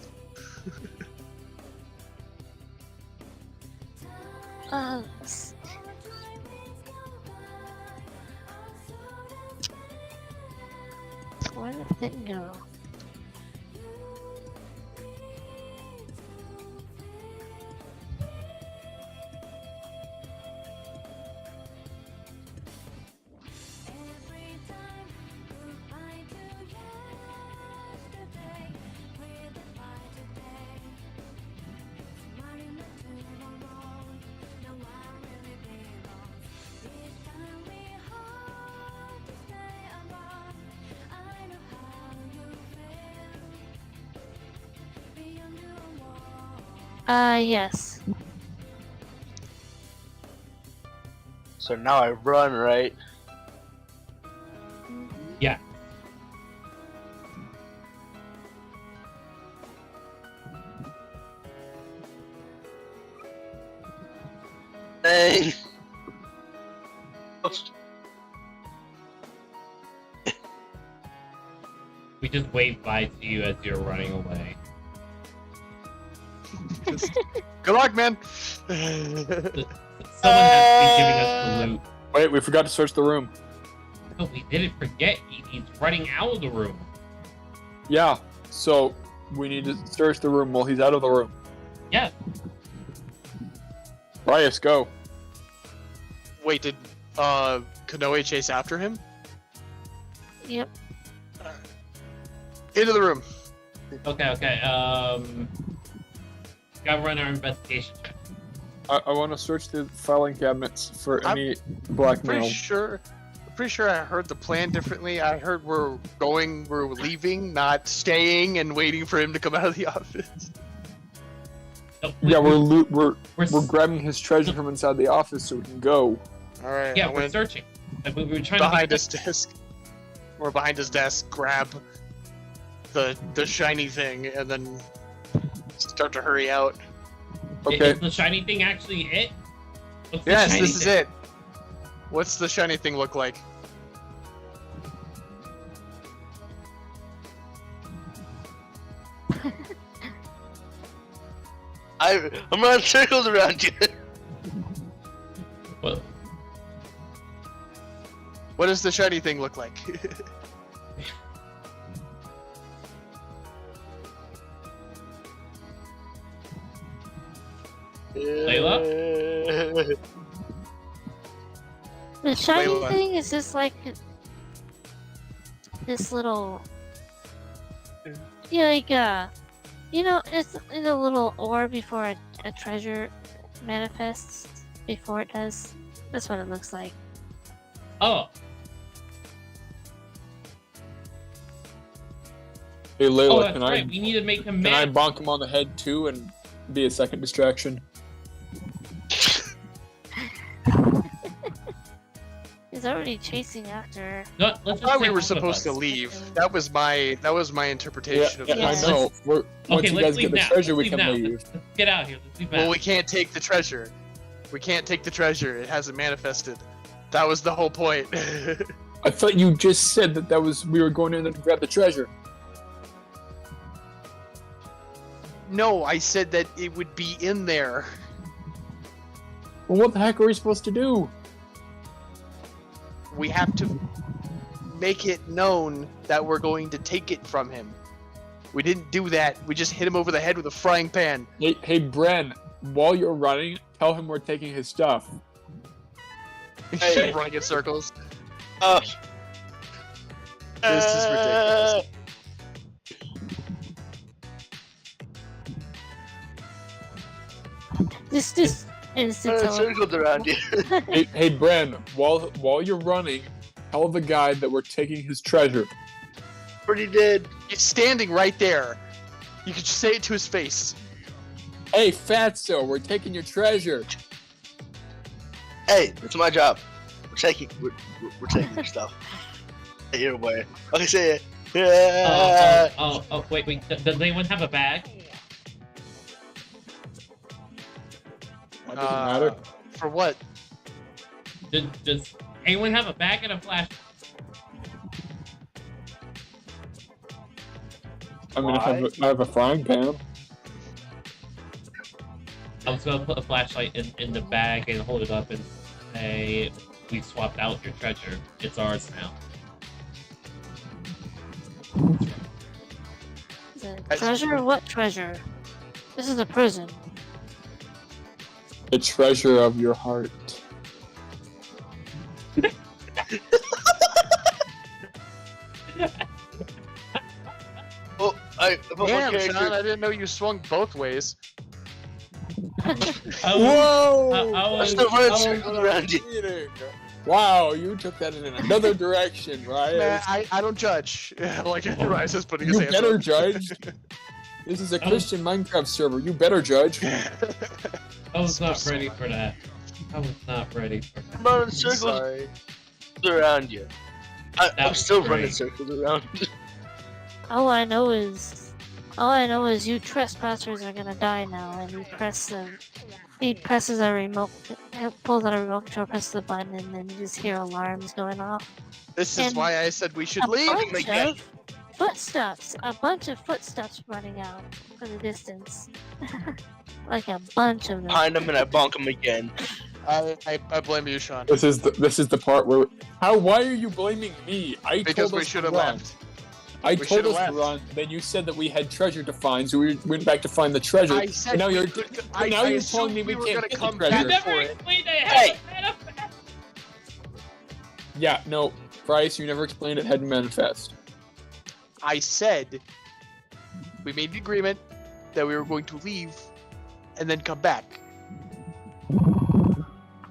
S- Where did the thing go? Yes. So now I run, right? Yeah. Hey. We just waved bye to you as you're running away. Good luck, man. Someone has to be giving us the loot. Wait, we forgot to search the room. No, we didn't forget. He's running out of the room. Yeah, so we need to search the room while he's out of the room. Yeah. Rias, go. Wait, did Kanoe chase after him? Yep. Into the room. Okay. Gotta run our investigation check. I want to search the filing cabinets for I'm any blackmail. Pretty sure I heard the plan differently. I heard we're leaving, not staying and waiting for him to come out of the office. No, Yeah, we're grabbing his treasure from inside the office so we can go. All right. Yeah, I we're went searching. And we were trying behind to his desk. We're behind his desk. Grab the shiny thing and then start to hurry out. Okay. Is the shiny thing actually it? What's the Yes, shiny this is thing? it. What's the shiny thing look like? I'm running circles around you. Well, What does the shiny thing look like? Layla? The shiny Layla. thing is just like this little, yeah, like it's in a little ore before a treasure manifests. Before it does, that's what it looks like. oh, Hey Layla, that's can right. We need to make him can I mad. bonk him on the head too and be a second distraction? He's already chasing after. No, let's I just thought we take were both of supposed to us. leave. That was my interpretation of Yeah, this. I know. Once Okay, you let's guys leave get the now. treasure, Let's we leave can now. leave. Let's get out of here. Let's leave now. Well, we can't take the treasure. We can't take the treasure. It hasn't manifested. That was the whole point. I thought you just said that was we were going in there to grab the treasure. No, I said that it would be in there. Well, what the heck are we supposed to do? We have to make it known that we're going to take it from him. We didn't do that. We just hit him over the head with a frying pan. Hey, Bren, while you're running, tell him we're taking his stuff. Hey. Running in circles. Oh. This is ridiculous. Just instant Running tele- circles around you. Hey, Bren, while you're running, tell the guy that we're taking his treasure. Already did. He's standing right there. You could just say it to his face. Hey, Fatso, we're taking your treasure. Hey, it's my job. We're taking your stuff. Hey, your way. Okay, say it. Yeah. Oh, wait. Does anyone have a bag? That doesn't matter. For what? Does anyone have a bag and a flash? I mean, I have a frying pan. I was gonna put a flashlight in the bag and hold it up and say, "We swapped out your treasure. It's ours now." Treasure? What treasure? This is a prison. The treasure of your heart. Oh, I put my Damn, character. Sean, I didn't know you swung both ways. Whoa! I'm still running circles around you. Wow, you took that in another direction, right? Man, I don't judge. Like Rise is putting his You hands better up. judge. This is a Christian Minecraft server. You better judge. I was not ready for that. I was not ready for that. I'm running circles Sorry. around you. I'm was still great. running circles around you. All I know is you trespassers are gonna die now, and he presses a remote, pulls out a remote control, presses the button, and then you just hear alarms going off. This is And why I said we should leave. bunch of footsteps, a bunch of footsteps running out in the distance. Like a bunch of them. Behind him and I bonk him again. I blame you, Sean. This is the part where why are you blaming me? I Because told we us should to have run. left. I We told should've us to left. run. Then you said that we had treasure to find, so we went back to find the treasure. I said and now we you're could- now I you're assumed telling me we we were can't gonna get come the back treasure. You never for it. explained I Hey! had a manifest. Yeah, no, Bryce, you never explained it had to manifest. I said we made the agreement that we were going to leave and then come back.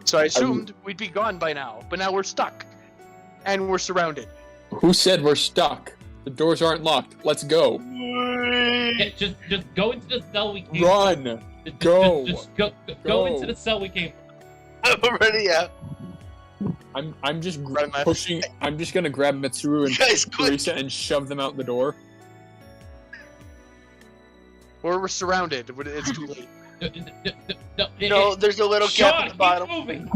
So I assumed we'd be gone by now, but now we're stuck. And we're surrounded. Who said we're stuck? The doors aren't locked. Let's go. Yeah, just go into the cell we came. Run. Just, Go. Just go Go. into the cell we came. I'm already out. I'm just Run, man. pushing. I'm just gonna grab Mitsuru and Guys, quick. Teresa and shove them out the door. Or we're surrounded. It's too late. No, there's a little gap Sean, at the bottom. keep moving.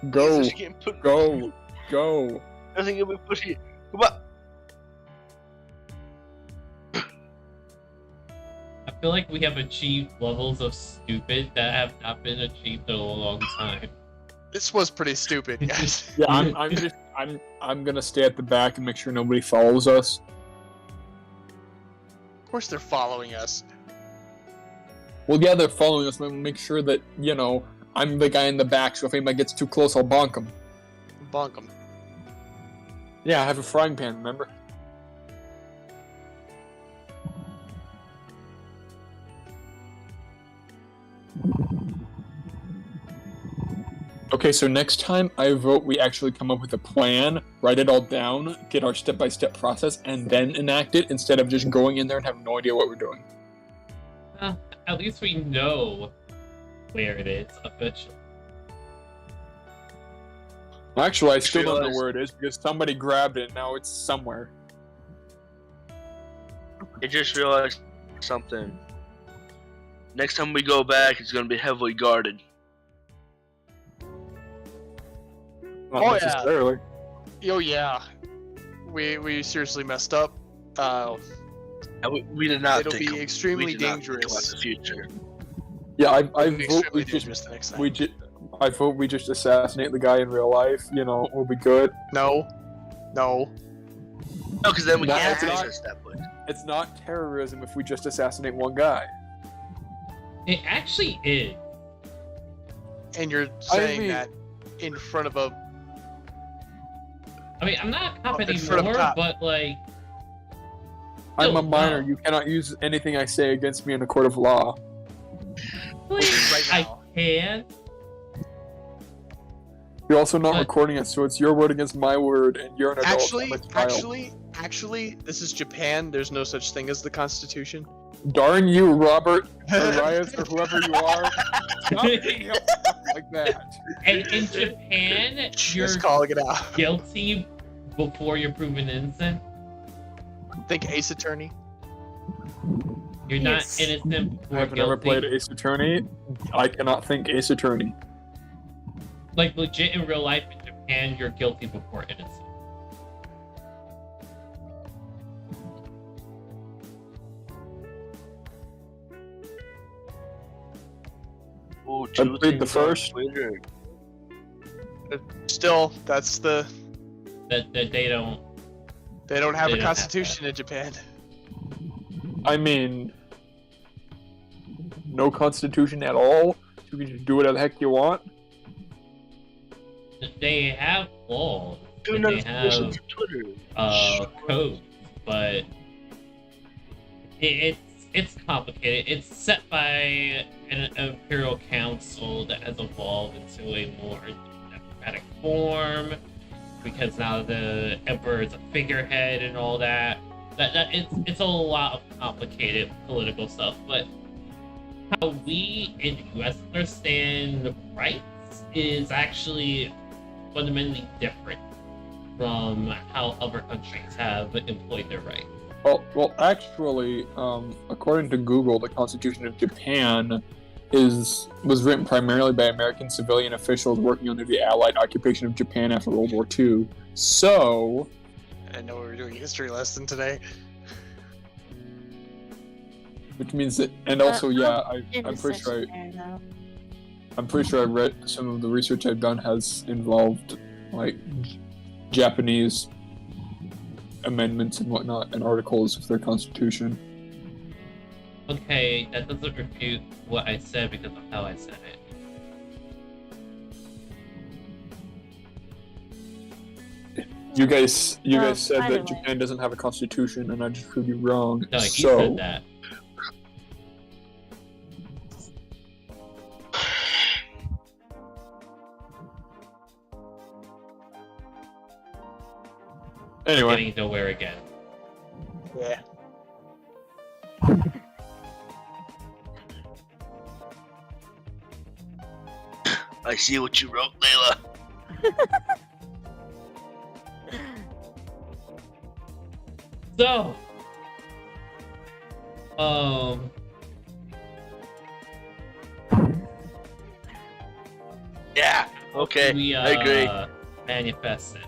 Go. Just getting put- Go. I think it'll be pushing. Come on. I feel like we have achieved levels of stupid that have not been achieved in a long time. This was pretty stupid, guys. Yeah, I'm gonna stay at the back and make sure nobody follows us. Of course they're following us. Well, yeah, they're following us. We'll make sure that I'm the guy in the back. So if anybody gets too close, I'll bonk them. Bonk them. Yeah, I have a frying pan. Remember? Okay, so next time I vote we actually come up with a plan, write it all down, get our step-by-step process, and then enact it instead of just going in there and have no idea what we're doing. At least we know where it is officially. Actually, I still don't know Realize- where it is because somebody grabbed it and now it's somewhere. I just realized something. Next time we go back, it's gonna be heavily guarded. Not Oh, yeah. necessarily. Oh yeah. We seriously messed up. And we did not It'll think be extremely we did not think about dangerous. the future. Yeah, I It'll be vote extremely we just dangerous the next time. I vote we just assassinate the guy in real life. We'll be good. No. No, because then we No, can't it's not. access that place. It's not terrorism if we just assassinate one guy. It actually is. And you're saying mean- that in front of a I mean, I'm not a cop In front of anymore, cop. but like, I'm a Still, minor. no. You cannot use anything I say against me in a court of law. please, right I now. can. You're also not But- recording it, so it's your word against my word, and you're an adult. I'm a child. Actually, this is Japan. There's no such thing as the Constitution. Darn you, Robert, Arias, or whoever you are. Stop being like that. And in Japan, you're Just calling it out. guilty before you're proven innocent. Think Ace Attorney. You're Yes. not innocent before I've never guilty. played Ace Attorney. I cannot think Ace Attorney. Like legit in real life in Japan, you're guilty before innocent. Ooh, I played the things on first. Twitter. Still, that's the that they don't. They don't have They a don't have constitution in Japan. I mean, no constitution at all. You can just do whatever the heck you want. They have laws. Do And they notifications have for Twitter. codes, but it's complicated. It's set by an imperial council that has evolved into a more democratic form because now the emperor is a figurehead and all that. It's a lot of complicated political stuff, but how we in the U.S. understand rights is actually fundamentally different from how other countries have employed their rights. Well, actually, according to Google, the Constitution of Japan was written primarily by American civilian officials working under the Allied occupation of Japan after World War II. So, I know we were doing a history lesson today. which means that, and also, I'm In pretty sure there, though. I'm pretty sure I read some of the research I've done has involved like Japanese amendments and whatnot and articles of their constitution. Okay, that doesn't refute what I said because of how I said it. You guys said by the that way. Japan doesn't have a constitution, and I just proved you wrong. No, he so, said that. anyway, Getting nowhere again. Yeah. I see what you wrote, Layla. So, Yeah. Okay. we I agree. manifest it.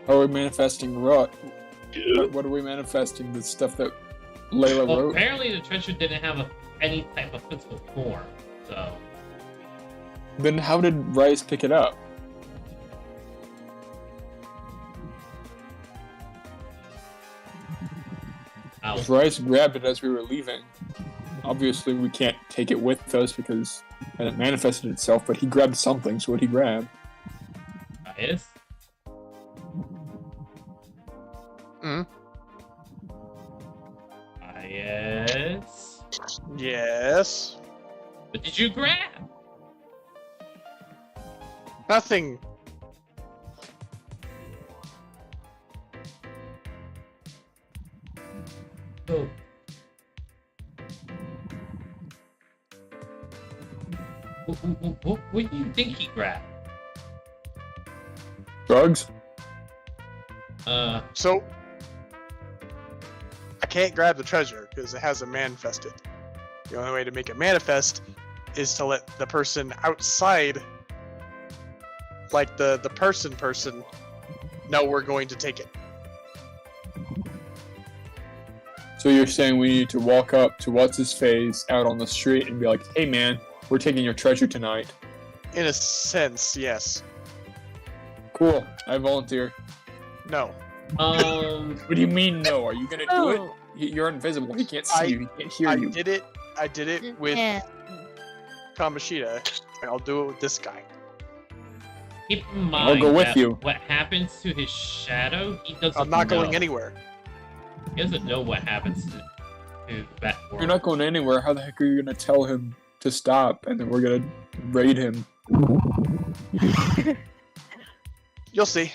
are we manifesting what? What are we manifesting? The stuff that Layla Well, wrote? apparently the treasure didn't have any type of physical form, so Then how did Rice pick it up? I'll Rice grabbed it as we were leaving. Obviously, we can't take it with us because it manifested itself, but he grabbed something, so what did he grab? bias. Mm. Bias. Yes. What did you grab? Nothing. Oh. What do you think he grabbed? Drugs? So, I can't grab the treasure because it hasn't manifested. The only way to make it manifest is to let the person outside, like the person, know we're going to take it. So you're saying we need to walk up to what's-his-face out on the street and be like, hey man, we're taking your treasure tonight. In a sense, yes. Cool, I volunteer. No. What do you mean no? Are you gonna do it? Oh, You're invisible, he can't see you, he can't hear you. I did it with yeah. Kamoshida, and I'll do it with this guy. Keep in mind go with that you. what happens to his shadow, he doesn't I'm not going know. anywhere. He doesn't know what happens to that world. You're not going anywhere, how the heck are you gonna tell him to stop and then we're gonna raid him? You'll see.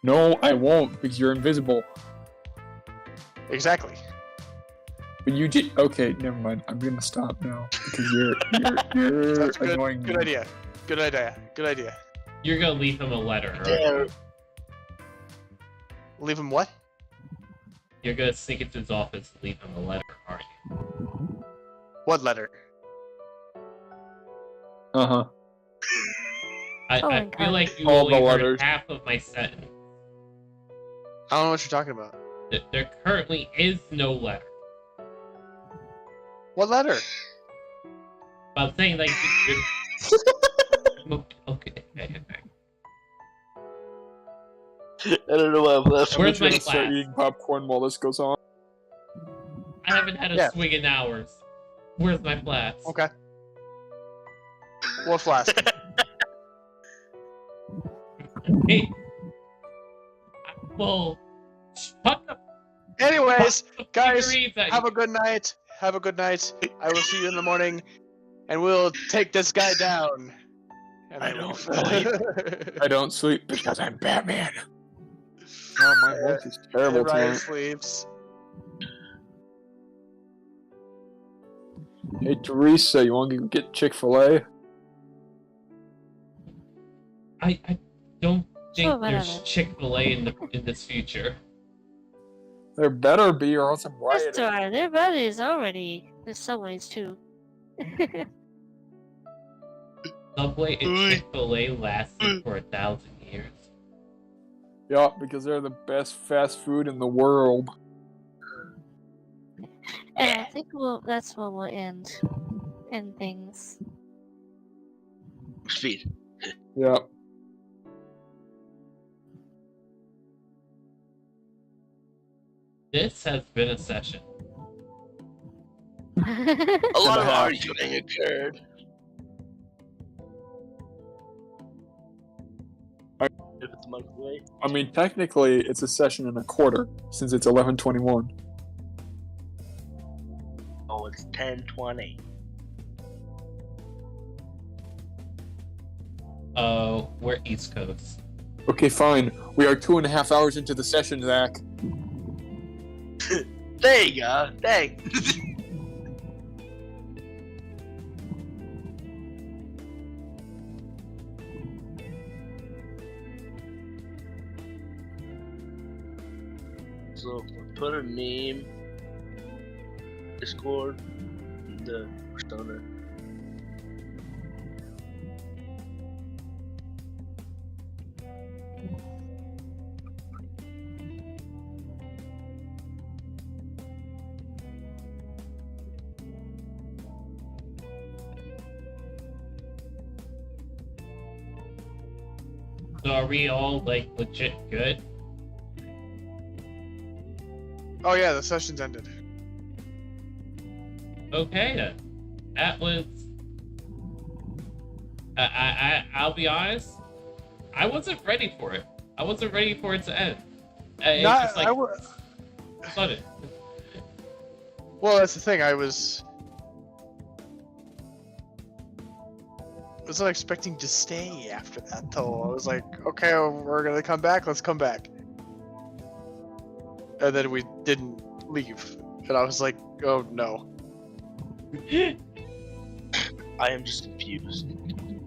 No, I won't, because you're invisible. Exactly. But you did. Okay, never mind. I'm gonna stop now because you're That's good. annoying Good me. idea. Good idea. Good idea. You're gonna leave him a letter, right? Yeah. Leave him what? You're gonna sneak into his office and leave him a letter, aren't you? What letter? Uh huh. I Oh my feel God. like you All only the heard letters. half of my sentence. I don't know what you're talking about. There currently is no letter. What letter? But I'm saying, like, Okay. I don't know why I'm laughing. Where's my Gonna start glass? eating popcorn while this goes on. I haven't had a Yeah. swig in hours. Where's my flask? Okay. What flask? Hey. Well, shut up. Anyways, guys, Figurines at have you. a good night. Have a good night. I will see you in the morning, and we'll take this guy down. And I then don't sleep. I don't sleep because I'm Batman. Oh, my voice is terrible Ryan tonight. sleeps. Hey, Teresa, you want to get Chick-fil-A? I don't think Sure, there's whatever. Chick-fil-A in this future. There better be, or else I'm Yes, rioting. there are. Their buddies already. There's Subways too. Subway and Ooh. Chick-fil-A lasted for 1,000 years. Yeah, because they're the best fast food in the world. And I think that's where we'll end things. Speed. Yeah. This has been a session. A lot of half. arguing occurred. If it's microwave. I mean, technically, it's a session and a quarter, since it's 11:21. Oh, it's 10:20. Oh, we're East Coast. Okay, fine. We are 2.5 hours into the session, Zach. There you go. Thanks. So put a name, Discord, the persona. So are we all like legit good? Oh yeah, the session's ended. Okay then. That was. I'll be honest. I wasn't ready for it. I wasn't ready for it to end. It's Not- just like I wa- sudden. Well, that's the thing. I was not expecting to stay after that, though. I was like, okay, we're gonna come back. Let's come back. And then we didn't leave, and I was like, oh no. I am just confused.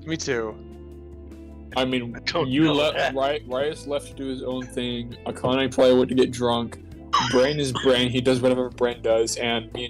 Me too. I mean, I don't you know left. that. Riot's left to do his own thing. Akane probably went to get drunk. Brain is Brain. He does whatever Brain does, and me and